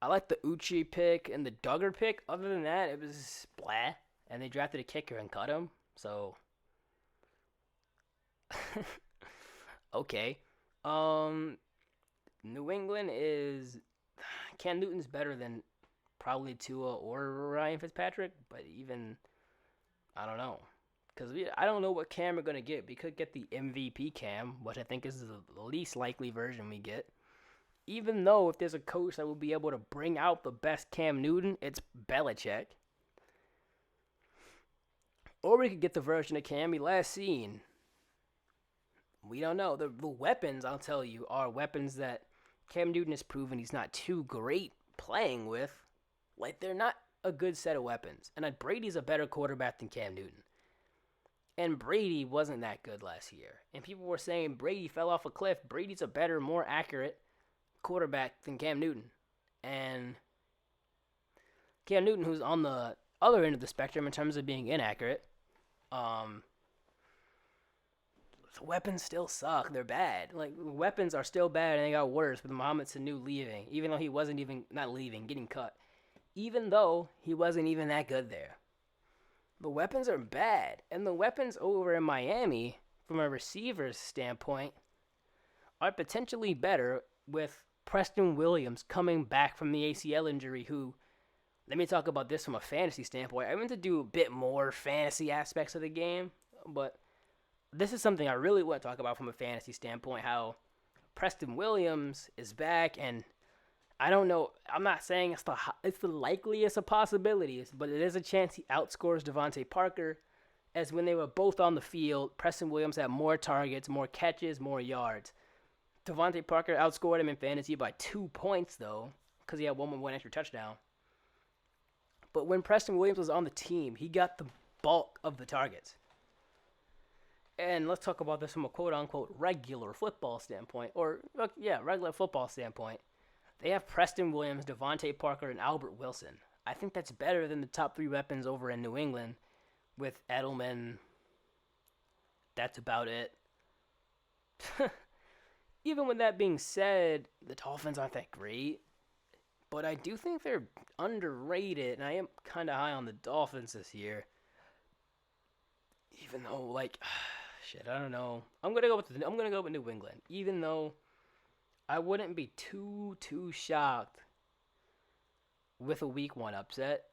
S1: I like the Uchi pick and the Duggar pick. Other than that, it was blah. And they drafted a kicker and cut him. So, okay. New England is Cam Newton's better than probably Tua or Ryan Fitzpatrick, but even I don't know. Because I don't know what Cam we're going to get. We could get the MVP Cam, which I think is the least likely version we get. Even though if there's a coach that will be able to bring out the best Cam Newton, it's Belichick. Or we could get the version of Cam we last seen We don't know. The weapons, I'll tell you, are weapons that Cam Newton has proven he's not too great playing with. Like, they're not a good set of weapons. And Brady's a better quarterback than Cam Newton. And Brady wasn't that good last year. And people were saying Brady fell off a cliff. Brady's a better, more accurate quarterback than Cam Newton. And Cam Newton, who's on the other end of the spectrum in terms of being inaccurate, the weapons still suck. They're bad. Like, the weapons are still bad, and they got worse with Mohamed Sanu leaving, even though he wasn't even, not leaving, getting cut. Even though he wasn't even that good there. The weapons are bad. And the weapons over in Miami, from a receiver's standpoint, are potentially better with Preston Williams coming back from the ACL injury, who, let me talk about this from a fantasy standpoint. I meant to do a bit more fantasy aspects of the game, but this is something I really want to talk about from a fantasy standpoint, how Preston Williams is back, and I don't know, I'm not saying it's the likeliest of possibilities, but it is a chance he outscores Devontae Parker, as when they were both on the field, Preston Williams had more targets, more catches, more yards. Devontae Parker outscored him in fantasy by 2 points, though, because he had one extra touchdown. But when Preston Williams was on the team, he got the bulk of the targets. And let's talk about this from a quote-unquote regular football standpoint. Regular football standpoint. They have Preston Williams, Devontae Parker, and Albert Wilson. I think that's better than the top three weapons over in New England with Edelman. That's about it. Even with that being said, the Dolphins aren't that great. But I do think they're underrated, and I am kind of high on the Dolphins this year. Even though, I don't know. I'm gonna go with New England. Even though I wouldn't be too shocked with a week one upset.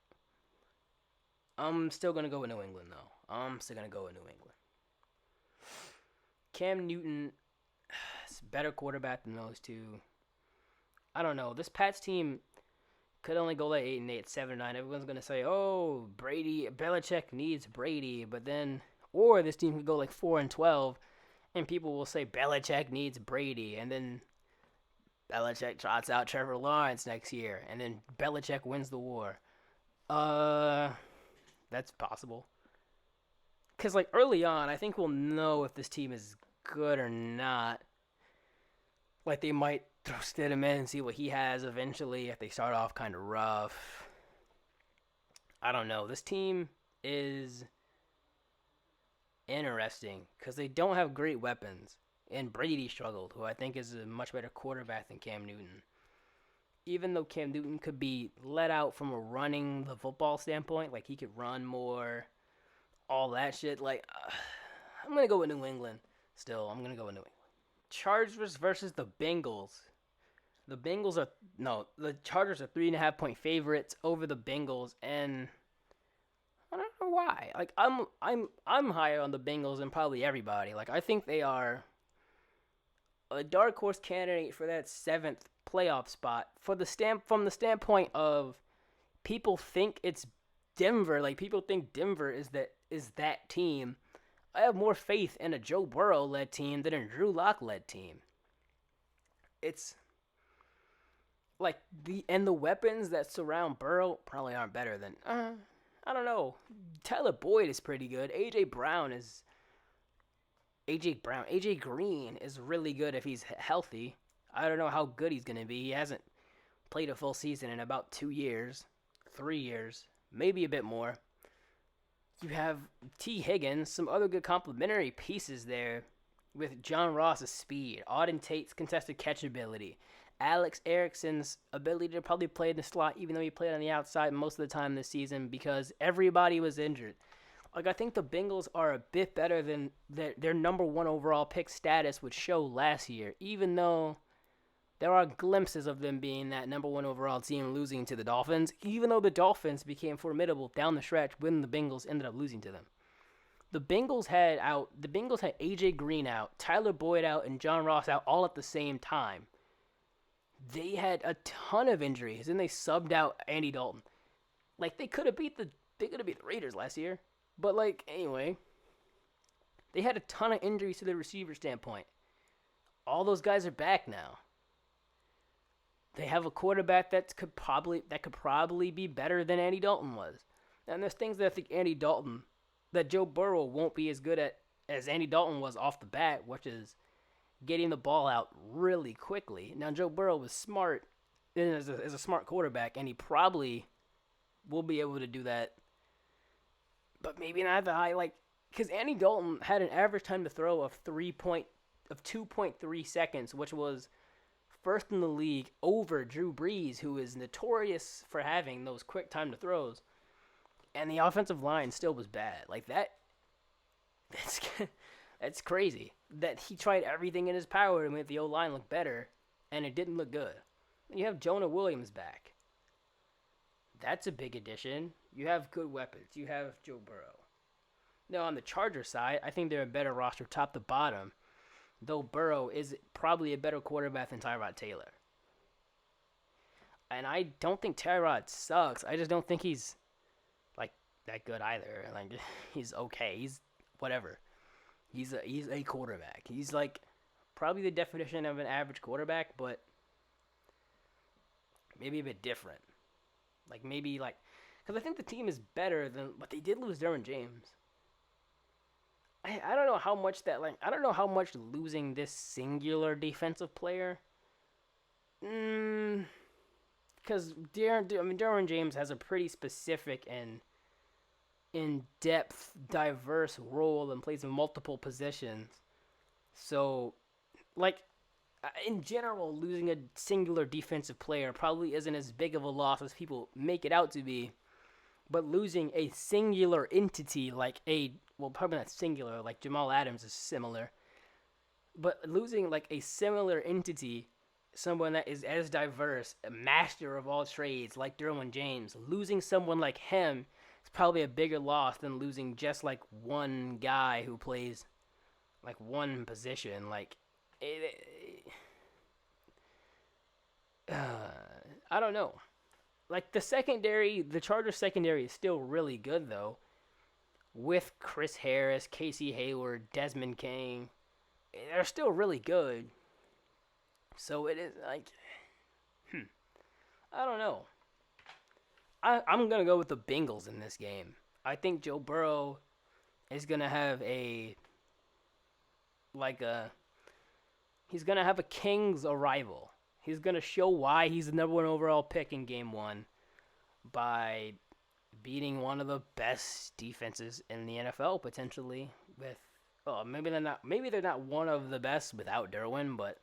S1: I'm still gonna go with New England though. Cam Newton is a better quarterback than those two. I don't know. This Pats team could only go 8-8, 7-9. Everyone's gonna say, "Oh, Belichick needs Brady," but then, or this team could go 4-12, and people will say Belichick needs Brady, and then Belichick trots out Trevor Lawrence next year, and then Belichick wins the war. That's possible. Because early on, I think we'll know if this team is good or not. They might throw Stidham in and see what he has eventually if they start off kind of rough. I don't know. This team is interesting because they don't have great weapons. And Brady struggled, who I think is a much better quarterback than Cam Newton. Even though Cam Newton could be let out from a running the football standpoint, he could run more, all that shit, I'm going to go with New England still. I'm going to go with New England. Chargers versus the Bengals. The Chargers are 3.5 point favorites over the Bengals, and I don't know why. I'm higher on the Bengals than probably everybody. I think they are a dark horse candidate for that 7th playoff spot from the standpoint of people think it's Denver. People think Denver is that team. I have more faith in a Joe Burrow led team than a Drew Lock led team. It's the weapons that surround Burrow probably aren't better than I don't know. Tyler Boyd is pretty good. AJ Green is really good if he's healthy. I don't know how good he's going to be. He hasn't played a full season in about 2 years, 3 years, maybe a bit more. You have T. Higgins, some other good complementary pieces there with John Ross's speed, Auden Tate's contested catch ability, Alex Erickson's ability to probably play in the slot even though he played on the outside most of the time this season because everybody was injured. I think the Bengals are a bit better than their number one overall pick status would show last year, even though there are glimpses of them being that number one overall team losing to the Dolphins, even though the Dolphins became formidable down the stretch when the Bengals ended up losing to them. The Bengals had AJ Green out, Tyler Boyd out, and John Ross out all at the same time. They had a ton of injuries, and they subbed out Andy Dalton. They could have beat the Raiders last year. But, anyway, They had a ton of injuries to the receiver standpoint. All those guys are back now. They have a quarterback that could probably be better than Andy Dalton was. And there's things that I think that Joe Burrow won't be as good at as Andy Dalton was off the bat, which is getting the ball out really quickly. Now, Joe Burrow was smart and is a smart quarterback, and he probably will be able to do that. But maybe not the high, because Andy Dalton had an average time to throw of 2.3 seconds, which was first in the league over Drew Brees, who is notorious for having those quick time to throws. And the offensive line still was bad. That's crazy. That he tried everything in his power to make the O-line look better, and it didn't look good. You have Jonah Williams back. That's a big addition. You have good weapons. You have Joe Burrow. Now, on the Chargers side, I think they're a better roster top to bottom, though Burrow is probably a better quarterback than Tyrod Taylor. And I don't think Tyrod sucks. I just don't think he's, that good either. He's okay. He's whatever. He's a quarterback. He's, probably the definition of an average quarterback, but maybe a bit different. Because I think the team is better than, but they did lose Derwin James. I don't know how much I don't know how much losing this singular defensive player. Because Derwin James has a pretty specific and in-depth, diverse role and plays in multiple positions. So, in general, losing a singular defensive player probably isn't as big of a loss as people make it out to be. But losing a singular entity probably not singular, Jamal Adams is similar. But losing, a similar entity, someone that is as diverse, a master of all trades, like Derwin James, losing someone like him is probably a bigger loss than losing just, one guy who plays, one position. I don't know. The Chargers secondary is still really good, though. With Chris Harris, Casey Hayward, Desmond King. They're still really good. So it is, I don't know. I'm going to go with the Bengals in this game. I think Joe Burrow is going to have he's going to have a king's arrival. He's going to show why he's the number one overall pick in game one by beating one of the best defenses in the NFL, potentially. Maybe they're not one of the best without Derwin, but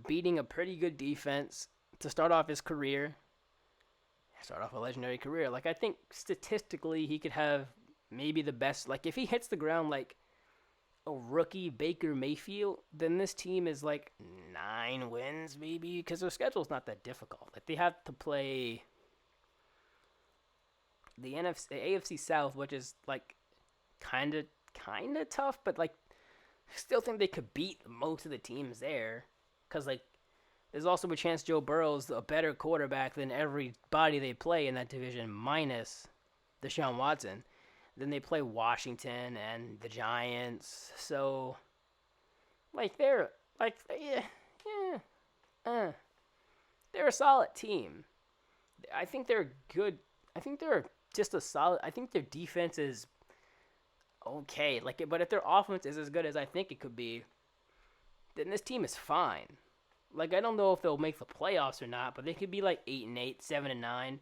S1: beating a pretty good defense to start off his career, start off a legendary career. I think statistically he could have maybe the best. If he hits the ground like a rookie Baker Mayfield, then this team is 9 wins maybe, because their schedule's not that difficult. They have to play the AFC South, which is kind of tough, but I still think they could beat most of the teams there, because there's also a chance Joe Burrow's a better quarterback than everybody they play in that division, minus Deshaun Watson. Then they play Washington and the Giants. So, they're a solid team. I think they're good. I think they're just a solid. I think their defense is okay. But if their offense is as good as I think it could be, then this team is fine. I don't know if they'll make the playoffs or not, but they could be 8-8, 7-9,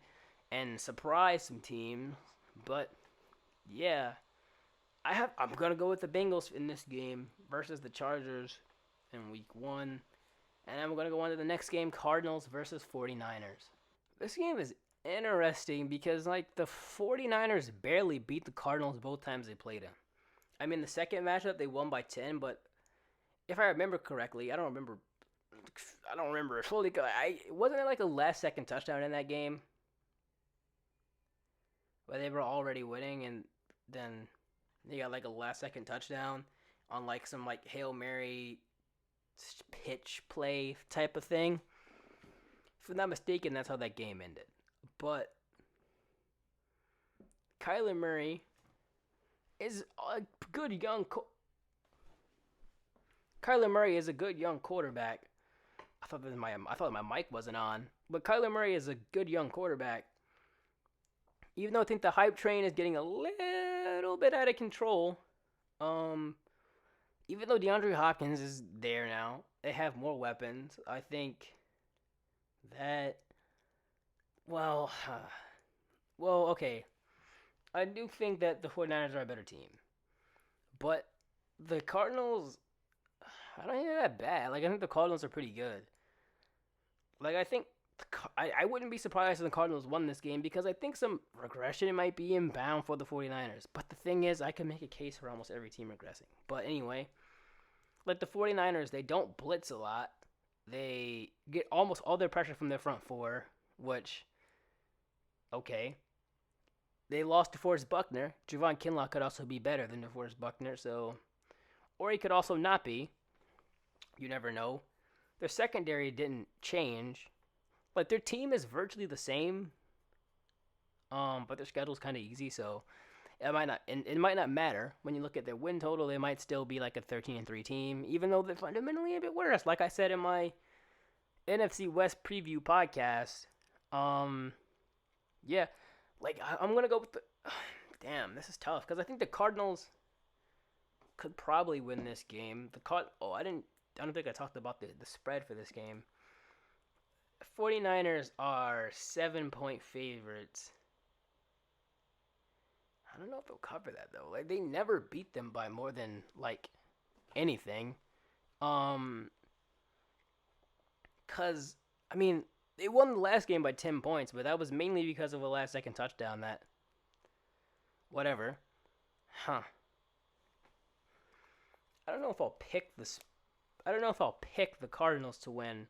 S1: and surprise some teams. But yeah, I'm gonna go with the Bengals in this game versus the Chargers in Week 1, and I'm gonna go on to the next game, Cardinals versus 49ers. This game is interesting because the 49ers barely beat the Cardinals both times they played them. The second matchup they won by 10, but if I remember correctly, I don't remember it fully. Wasn't it a last second touchdown in that game where they were already winning, and then they got a last second touchdown on some Hail Mary pitch play type of thing? If I'm not mistaken, that's how that game ended. But Kyler Murray is a good young. Kyler Murray is a good young quarterback. I thought my mic wasn't on, but Kyler Murray is a good young quarterback. Even though I think the hype train is getting a little bit out of control. Even though DeAndre Hopkins is there now, they have more weapons. I think that well, okay. I do think that the 49ers are a better team. But the Cardinals, I don't think they're that bad. Like, I think the Cardinals are pretty good. Like, I think I wouldn't be surprised if the Cardinals won this game because I think some regression might be inbound for the 49ers. But the thing is, I can make a case for almost every team regressing. But anyway, like the 49ers, they don't blitz a lot. They get almost all their pressure from their front four, which, okay. They lost DeForest Buckner. Javon Kinlaw could also be better than DeForest Buckner, so, or he could also not be. You never know. Their secondary didn't change. Like, their team is virtually the same, but their schedule's kind of easy, so it might not matter. When you look at their win total, they might still be like a 13-3 team, even though they're fundamentally a bit worse. Like I said in my NFC West preview podcast, yeah, like I'm going to go with the... Damn, this is tough, because I think the Cardinals could probably win this game. I don't think I talked about the spread for this game. 49ers are 7-point favorites. I don't know if they'll cover that, though. Like, they never beat them by more than, like, anything. Because, I mean, they won the last game by 10 points, but that was mainly because of a last-second touchdown that... Whatever. Huh. I don't know if I'll pick the Cardinals to win.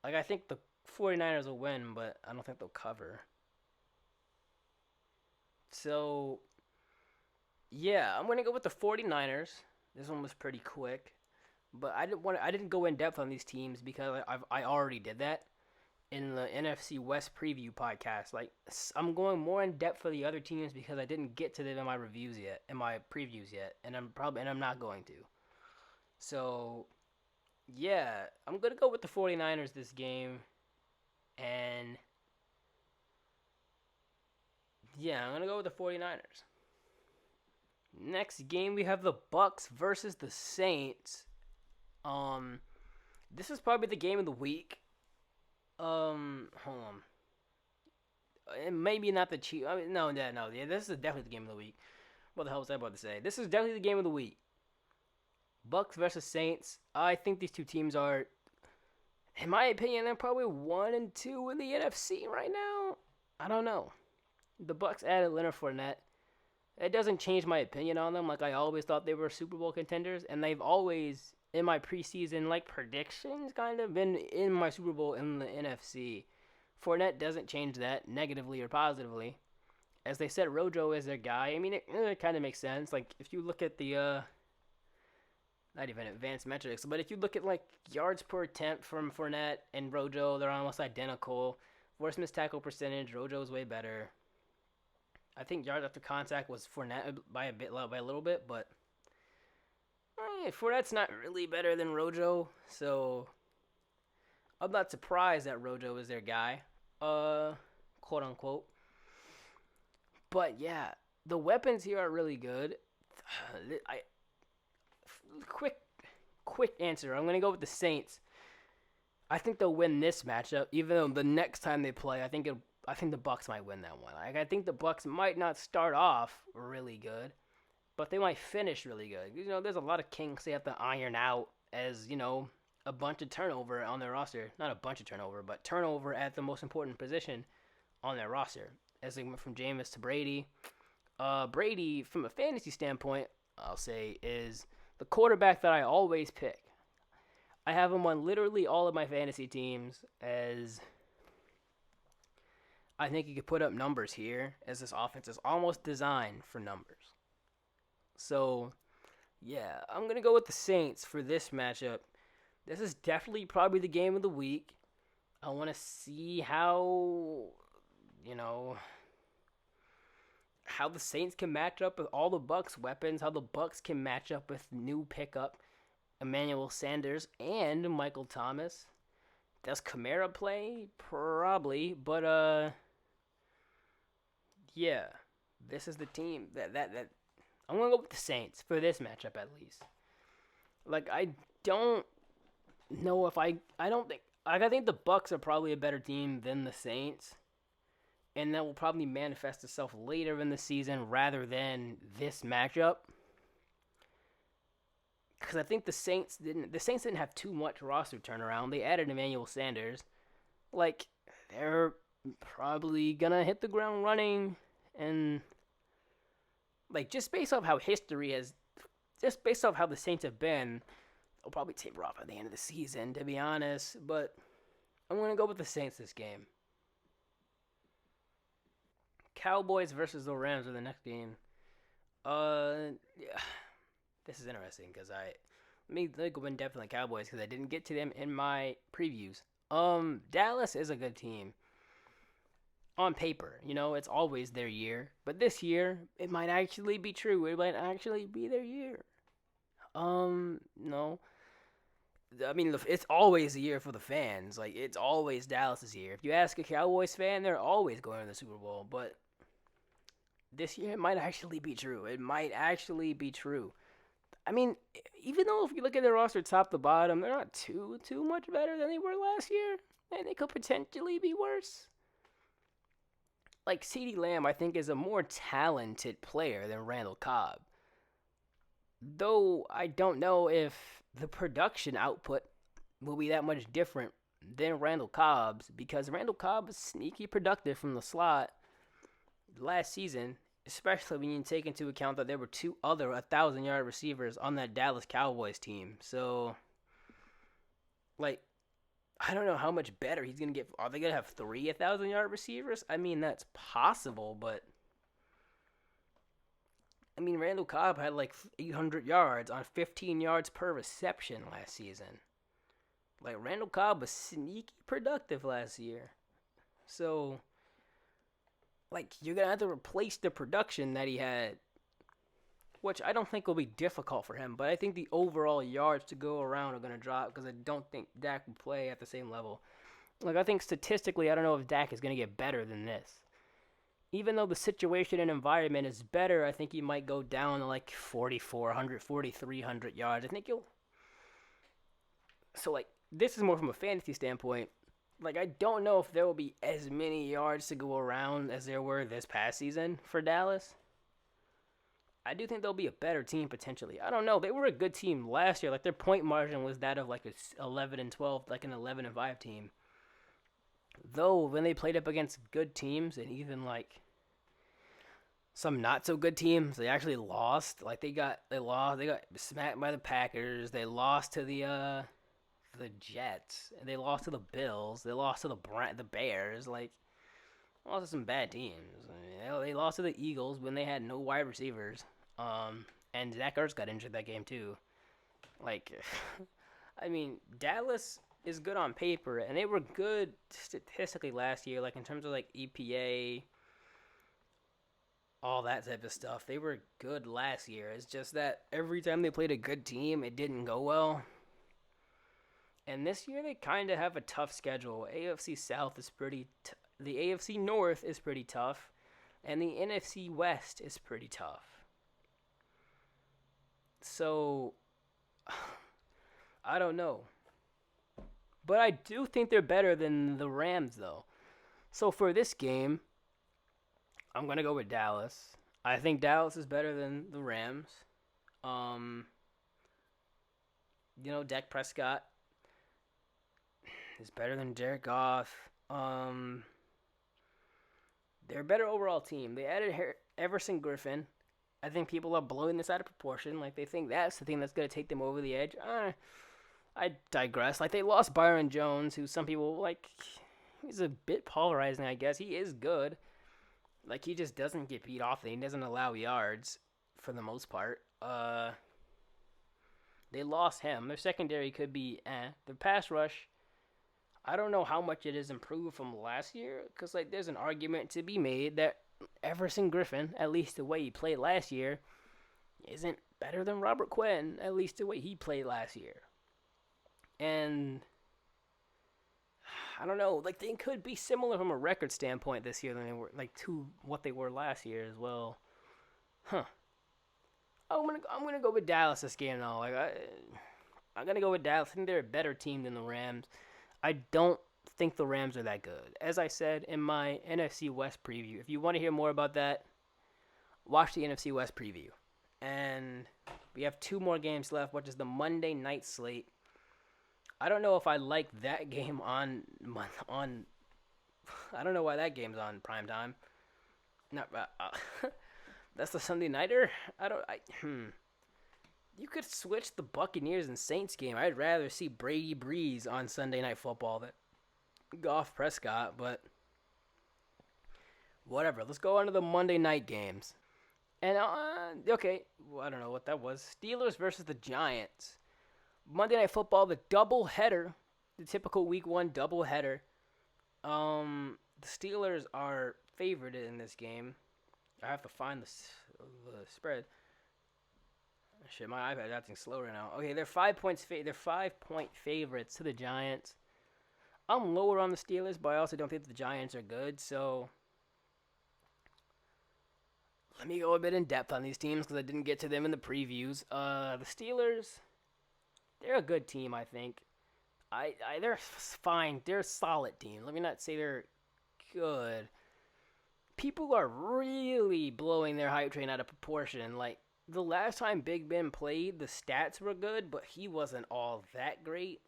S1: Like, I think the 49ers will win, but I don't think they'll cover. So, yeah, I'm going to go with the 49ers. This one was pretty quick. But I didn't go in depth on these teams because I already did that in the NFC West preview podcast. Like, I'm going more in depth for the other teams because I didn't get to them in my previews yet, and I'm not going to. So, yeah, I'm going to go with the 49ers this game. And yeah, I'm going to go with the 49ers. Next game, we have the Bucks versus the Saints. This is probably the game of the week. Hold on. And maybe not the Chiefs. I mean, no. Yeah, this is definitely the game of the week. What the hell was I about to say? This is definitely the game of the week. Bucks versus Saints. I think these two teams are, in my opinion, they're probably 1 and 2 in the NFC right now. I don't know. The Bucks added Leonard Fournette. It doesn't change my opinion on them. Like, I always thought they were Super Bowl contenders, and they've always, in my preseason, like, predictions, kind of, been in my Super Bowl in the NFC. Fournette doesn't change that, negatively or positively. As they said, Rojo is their guy. I mean, it kind of makes sense. Like, if you look at the, not even advanced metrics, but if you look at, like, yards per attempt from Fournette and Rojo, they're almost identical. Worst missed tackle percentage, Rojo's way better. I think yards after contact was Fournette by a little bit, but Fournette's not really better than Rojo, so I'm not surprised that Rojo is their guy, quote unquote. But yeah, the weapons here are really good. Quick answer. I'm gonna go with the Saints. I think they'll win this matchup, even though the next time they play, I think the Bucks might win that one. Like, I think the Bucks might not start off really good, but they might finish really good. You know, there's a lot of kinks they have to iron out, as, you know, a bunch of turnover on their roster. Not a bunch of turnover, but turnover at the most important position on their roster. As they went from Jameis to Brady. Brady, from a fantasy standpoint, I'll say, is the quarterback that I always pick. I have him on literally all of my fantasy teams, as I think he could put up numbers here, as this offense is almost designed for numbers. So, yeah, I'm going to go with the Saints for this matchup. This is definitely probably the game of the week. I want to see how, you know, how the Saints can match up with all the Bucks weapons, how the Bucks can match up with new pickup Emmanuel Sanders and Michael Thomas. Does Kamara play? Probably, but yeah, this is the team that I'm gonna go with the Saints for this matchup at least. Like I don't know if I don't think I think the Bucks are probably a better team than the Saints, and that will probably manifest itself later in the season rather than this matchup. Because I think the Saints didn't have too much roster turnaround. They added Emmanuel Sanders. Like, they're probably gonna hit the ground running, and like just based off how the Saints have been, they'll probably taper off at the end of the season, to be honest. But I'm gonna go with the Saints this game. Cowboys versus the Rams are the next game. Yeah. This is interesting because let me go in depth on the Cowboys because I didn't get to them in my previews. Dallas is a good team. On paper, it's always their year. But this year, it might actually be true. It might actually be their year. No. I mean, it's always a year for the fans. Like, it's always Dallas's year. If you ask a Cowboys fan, they're always going to the Super Bowl. But this year, it might actually be true. It might actually be true. I mean, even though if you look at their roster top to bottom, they're not too much better than they were last year. And they could potentially be worse. Like, CeeDee Lamb, I think, is a more talented player than Randall Cobb. Though, I don't know if the production output will be that much different than Randall Cobb's. Because Randall Cobb was sneaky productive from the slot last season. Especially when you take into account that there were two other 1,000-yard receivers on that Dallas Cowboys team. So, like, I don't know how much better he's going to get. Are they going to have 3 1,000-yard receivers? I mean, that's possible, but I mean, Randall Cobb had like 800 yards on 15 yards per reception last season. Like, Randall Cobb was sneaky productive last year. So, like, you're going to have to replace the production that he had, which I don't think will be difficult for him. But I think the overall yards to go around are going to drop because I don't think Dak will play at the same level. Like, I think statistically, I don't know if Dak is going to get better than this. Even though the situation and environment is better, I think he might go down to like 4,400, 4,300 yards. I think he'll... So, like, this is more from a fantasy standpoint. Like, I don't know if there will be as many yards to go around as there were this past season for Dallas. I do think they'll be a better team potentially. I don't know. They were a good team last year. Like, their point margin was that of like a 11-12, like an 11-5 team. Though, when they played up against good teams and even like some not so good teams, they actually lost. Like, they got smacked by the Packers. They lost to the Jets, and they lost to the Bills. They lost to the Bears. Like, lost to some bad teams. They lost to the Eagles when they had no wide receivers. And Zach Ertz got injured that game too. Like, I mean, Dallas is good on paper, and they were good statistically last year. Like, in terms of like EPA, all that type of stuff, they were good last year. It's just that every time they played a good team, it didn't go well. And this year, they kind of have a tough schedule. AFC South is the AFC North is pretty tough. And the NFC West is pretty tough. So, I don't know. But I do think they're better than the Rams, though. So, for this game, I'm going to go with Dallas. I think Dallas is better than the Rams. Dak Prescott is better than Jared Goff. They're a better overall team. They added Everson Griffin. I think people are blowing this out of proportion. Like, they think that's the thing that's going to take them over the edge. I digress. Like, they lost Byron Jones, who some people, like, he's a bit polarizing, I guess. He is good. Like, he just doesn't get beat often. He doesn't allow yards for the most part. They lost him. Their secondary could be Their pass rush, I don't know how much it has improved from last year, because, like, there's an argument to be made that Everson Griffin, at least the way he played last year, isn't better than Robert Quinn, at least the way he played last year. And I don't know, like they could be similar from a record standpoint this year than they were, like to what they were last year as well. Huh. I'm gonna go with Dallas this game though. I'm gonna go with Dallas. I think they're a better team than the Rams. I don't think the Rams are that good. As I said in my NFC West preview, if you want to hear more about that, watch the NFC West preview. And we have 2 more games left, which is the Monday night slate. I don't know if I like that game on. I don't know why that game's on primetime. Not that's the Sunday nighter. You could switch the Buccaneers and Saints game. I'd rather see Brady Breeze on Sunday Night Football than Goff Prescott, but whatever. Let's go on to the Monday night games. And, okay, well, I don't know what that was. Steelers versus the Giants. Monday Night Football, the doubleheader, the typical Week 1 doubleheader. The Steelers are favored in this game. I have to find the spread. Shit, my iPad's acting slow right now. Okay, they're 5 points. They're 5-point favorites to the Giants. I'm lower on the Steelers, but I also don't think the Giants are good. So let me go a bit in depth on these teams because I didn't get to them in the previews. The Steelers, they're a good team, I think. They're fine. They're a solid team. Let me not say they're good. People are really blowing their hype train out of proportion. Like, the last time Big Ben played, the stats were good, but he wasn't all that great.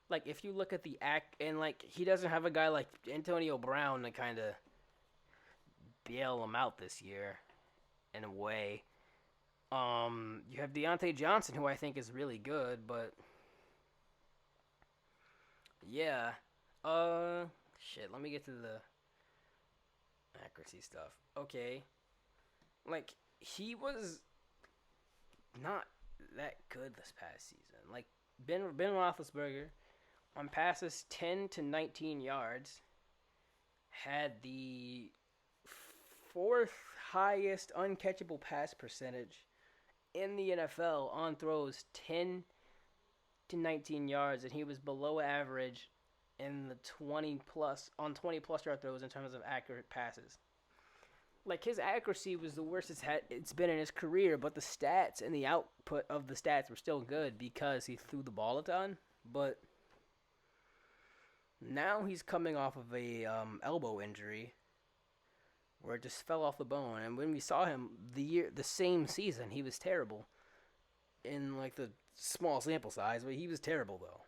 S1: Like, if you look at the and, like, he doesn't have a guy like Antonio Brown to kind of bail him out this year, in a way. You have Deontay Johnson, who I think is really good, but yeah. Shit, let me get to the accuracy stuff. Okay. Like, he was not that good this past season. Like, Ben Roethlisberger, on passes 10 to 19 yards, had the 4th highest uncatchable pass percentage in the NFL on throws 10 to 19 yards, and he was below average in the 20 plus yard throws in terms of accurate passes. Like, his accuracy was the worst it's been in his career, but the stats and the output of the stats were still good because he threw the ball a ton. But now he's coming off of a elbow injury where it just fell off the bone. And when we saw him the same season, he was terrible in, like, the small sample size, but he was terrible, though.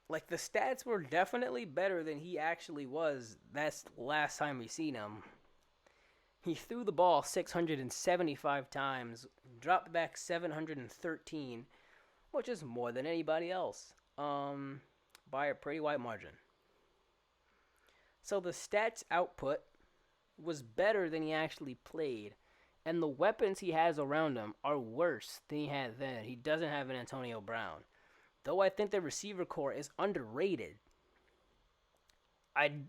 S1: Like, the stats were definitely better than he actually was. That's the last time we seen him. He threw the ball 675 times, dropped back 713, which is more than anybody else, by a pretty wide margin. So the stats output was better than he actually played, and the weapons he has around him are worse than he had then. He doesn't have an Antonio Brown. Though I think the receiver core is underrated,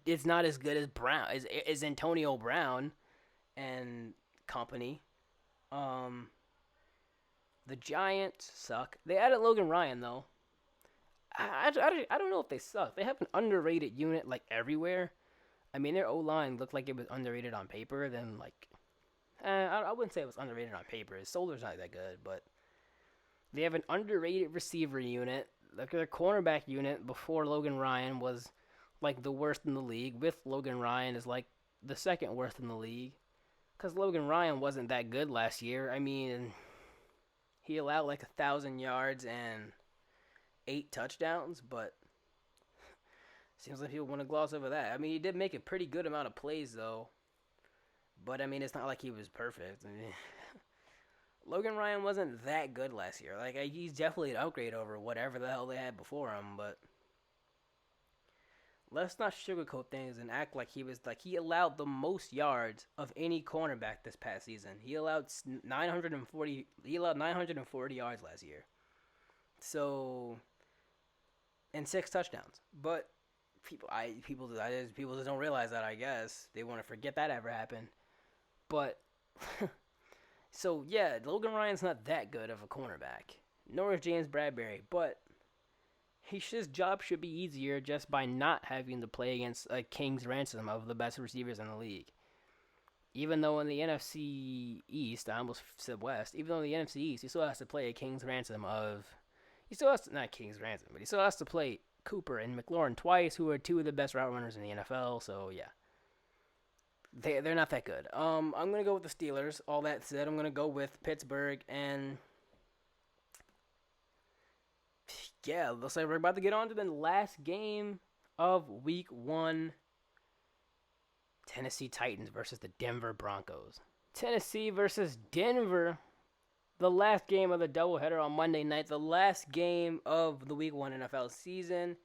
S1: it's not as good as Antonio Brown and company. The Giants suck. They added Logan Ryan, though. I don't know if they suck. They have an underrated unit, like, everywhere. I mean, their O-line looked like it was underrated on paper. Then, like, I wouldn't say it was underrated on paper. His shoulder's not that good, but they have an underrated receiver unit. Like, their cornerback unit before Logan Ryan was, like, the worst in the league. With Logan Ryan is, like, the second worst in the league. Because Logan Ryan wasn't that good last year. I mean, he allowed, like, 1,000 yards and 8 touchdowns, but seems like people want to gloss over that. I mean, he did make a pretty good amount of plays, though. But, I mean, it's not like he was perfect. I mean, Logan Ryan wasn't that good last year. Like, he's definitely an upgrade over whatever the hell they had before him, but let's not sugarcoat things and act like he allowed the most yards of any cornerback this past season. He allowed 940 yards last year. So, and 6 touchdowns. But people just don't realize that. I guess they want to forget that ever happened. But so yeah, Logan Ryan's not that good of a cornerback, nor is James Bradbury. But his job should be easier just by not having to play against a king's ransom of the best receivers in the league. Even though in the NFC East, I almost said West, even though in the NFC East, he still has to play a king's ransom of, he still has to, not king's ransom, but he still has to play Cooper and McLaurin twice, who are two of the best route runners in the NFL, so yeah. They're not that good. I'm going to go with the Steelers. All that said, I'm going to go with Pittsburgh, and yeah, looks like we're about to get on to the last game of Week 1. Tennessee Titans versus the Denver Broncos. Tennessee versus Denver. The last game of the doubleheader on Monday night. The last game of the Week 1 NFL season.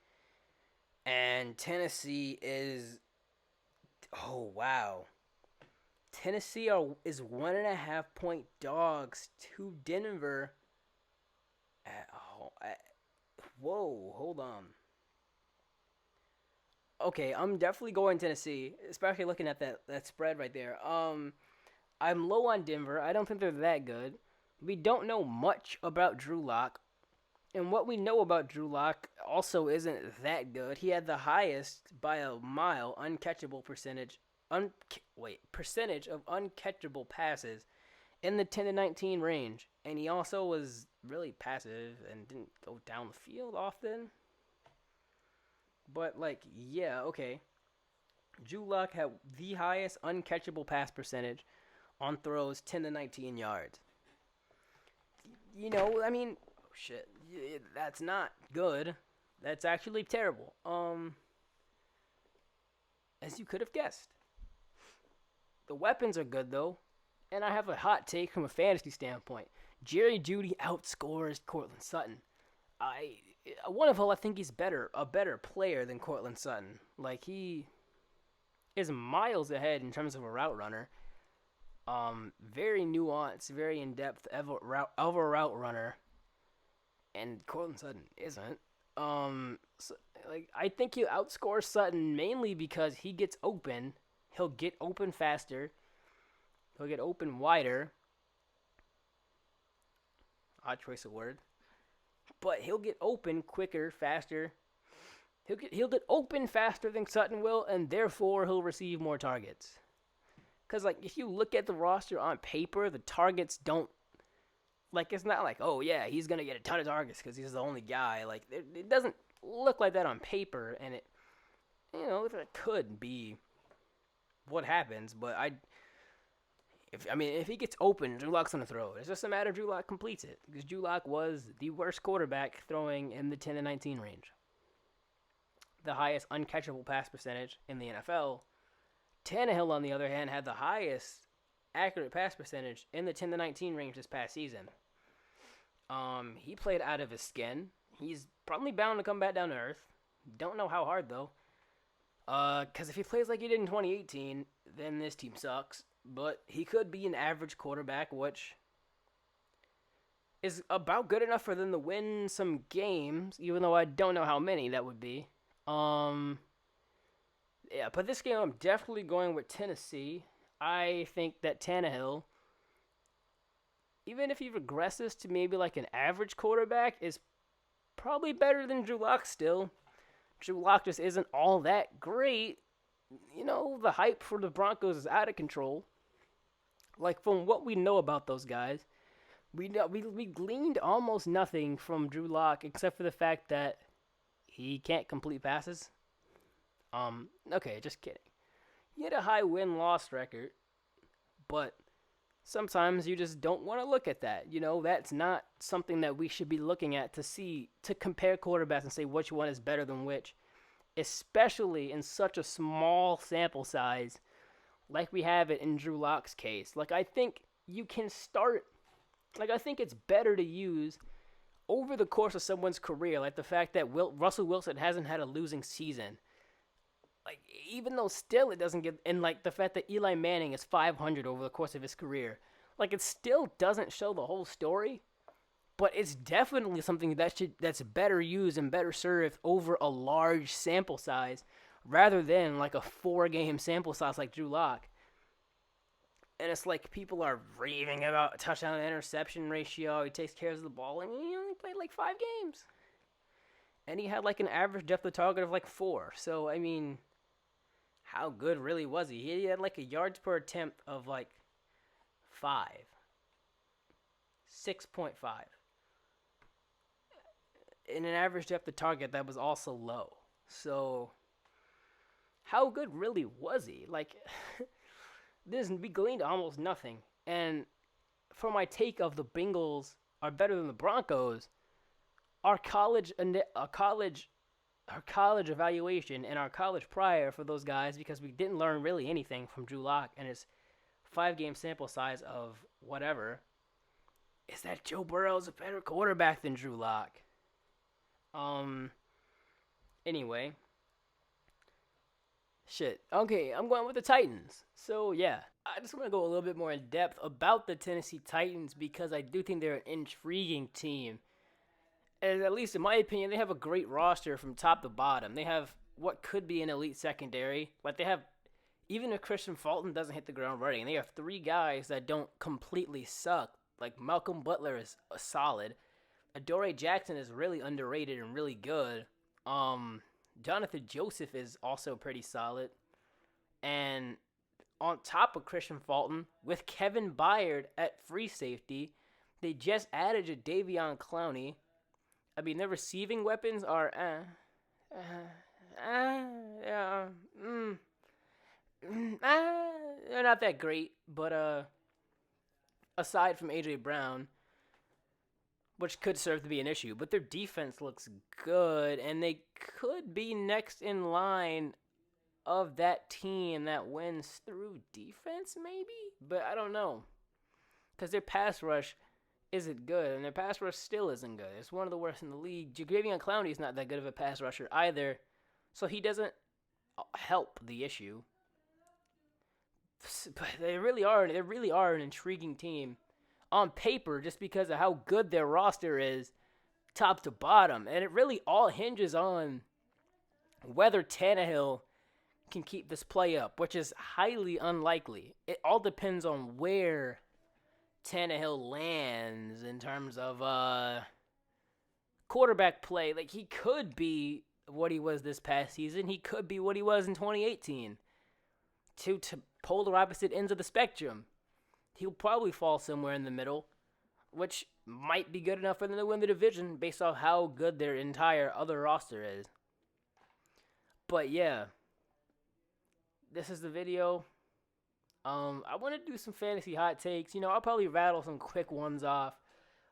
S1: And Tennessee is... Oh, wow. Tennessee is 1.5 point dogs to Denver. Whoa, hold on. Okay, I'm definitely going Tennessee, especially looking at that spread right there. I'm low on Denver. I don't think they're that good. We don't know much about Drew Lock. And what we know about Drew Lock also isn't that good. He had the highest, by a mile, percentage of uncatchable passes in the 10 to 19 range. And he also was really passive and didn't go down the field often. But, like, yeah, okay. Drew Lock had the highest uncatchable pass percentage on throws 10 to 19 yards. You know, I mean, oh shit, that's not good. That's actually terrible. As you could have guessed. The weapons are good, though. And I have a hot take from a fantasy standpoint. Jerry Jeudy outscores Courtland Sutton. I think he's a better player than Courtland Sutton. Like, he is miles ahead in terms of a route runner. Very nuanced, very in-depth of a route runner. And Courtland Sutton isn't. I think he'll outscore Sutton mainly because he gets open. He'll get open faster. He'll get open wider. Odd choice of word. But he'll get open quicker, faster. He'll get open faster than Sutton will, and therefore he'll receive more targets. Because, like, if you look at the roster on paper, the targets don't... Like, it's not like, oh, yeah, he's going to get a ton of targets because he's the only guy. Like, it doesn't look like that on paper, and it... You know, it could be what happens, but if he gets open, Drew Lock's going to throw it. It's just a matter of Drew Lock completes it. Because Drew Lock was the worst quarterback throwing in the 10 to 19 range. The highest uncatchable pass percentage in the NFL. Tannehill, on the other hand, had the highest accurate pass percentage in the 10 to 19 range this past season. He played out of his skin. He's probably bound to come back down to earth. Don't know how hard, though. Because if he plays like he did in 2018, then this team sucks. But he could be an average quarterback, which is about good enough for them to win some games, even though I don't know how many that would be. Yeah, but this game I'm definitely going with Tennessee. I think that Tannehill, even if he regresses to maybe like an average quarterback, is probably better than Drew Lock still. Drew Lock just isn't all that great. You know, the hype for the Broncos is out of control. Like, from what we know about those guys, we gleaned almost nothing from Drew Lock except for the fact that he can't complete passes. Okay, just kidding. He had a high win-loss record, but sometimes you just don't want to look at that. You know, that's not something that we should be looking at to compare quarterbacks and say which one is better than which, especially in such a small sample size like we have it in Drew Lock's case. Like, I think you can start, like, I think it's better to use over the course of someone's career, like the fact that Russell Wilson hasn't had a losing season. Like, even though still it doesn't get, and like the fact that Eli Manning is 500 over the course of his career, like, it still doesn't show the whole story. But it's definitely something that's better used and better served over a large sample size rather than like a 4-game sample size like Drew Lock. And it's like people are raving about touchdown to interception ratio. He takes care of the ball. I mean, he only played like 5 games. And he had like an average depth of target of like 4. So, I mean, how good really was he? He had like a yards per attempt of like 5. 6.5. In an average depth of target that was also low. So, how good really was he? Like, we gleaned almost nothing. And for my take of the Bengals are better than the Broncos, our college evaluation and our college prior for those guys, because we didn't learn really anything from Drew Lock and his 5-game sample size of whatever, is that Joe Burrow is a better quarterback than Drew Lock. Anyway. Shit. Okay, I'm going with the Titans. So, yeah. I just want to go a little bit more in depth about the Tennessee Titans because I do think they're an intriguing team. And at least in my opinion, they have a great roster from top to bottom. They have what could be an elite secondary. Like, they have, even if Christian Fulton doesn't hit the ground running, they have 3 guys that don't completely suck. Like, Malcolm Butler is solid. Adoree Jackson is really underrated and really good. Jonathan Joseph is also pretty solid. And on top of Christian Fulton, with Kevin Byard at free safety, they just added Jadeveon Clowney. I mean, their receiving weapons are they're not that great, but aside from A.J. Brown, which could serve to be an issue, but their defense looks good, and they could be next in line of that team that wins through defense, maybe? But I don't know, because their pass rush isn't good, and their pass rush still isn't good. It's one of the worst in the league. Jadeveon Clowney is not that good of a pass rusher either, so he doesn't help the issue. But they really are an intriguing team on paper, just because of how good their roster is, top to bottom. And it really all hinges on whether Tannehill can keep this play up, which is highly unlikely. It all depends on where Tannehill lands in terms of quarterback play. Like, he could be what he was this past season. He could be what he was in 2018. To polar opposite ends of the spectrum. He'll probably fall somewhere in the middle, which might be good enough for them to win the division based off how good their entire other roster is. But yeah, this is the video. I want to do some fantasy hot takes. You know, I'll probably rattle some quick ones off.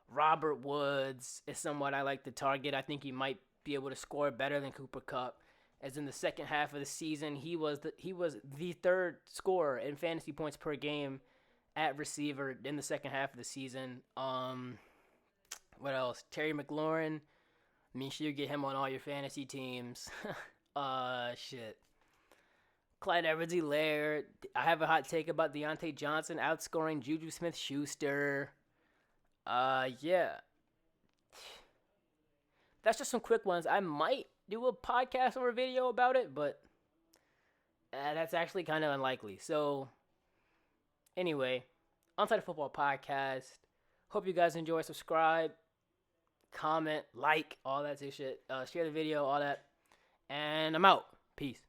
S1: Robert Woods is someone I like to target. I think he might be able to score better than Cooper Kupp. As in the second half of the season, he was the third scorer in fantasy points per game at receiver in the second half of the season. What else? Terry McLaurin. Make sure you get him on all your fantasy teams. Shit. Clyde Edwards-Helaire. I have a hot take about Deontay Johnson outscoring Juju Smith-Schuster. Yeah. That's just some quick ones. I might do a podcast or a video about it, but that's actually kind of unlikely. So, anyway, Untitled Football Podcast. Hope you guys enjoy. Subscribe, comment, like, all that shit. Share the video, all that. And I'm out. Peace.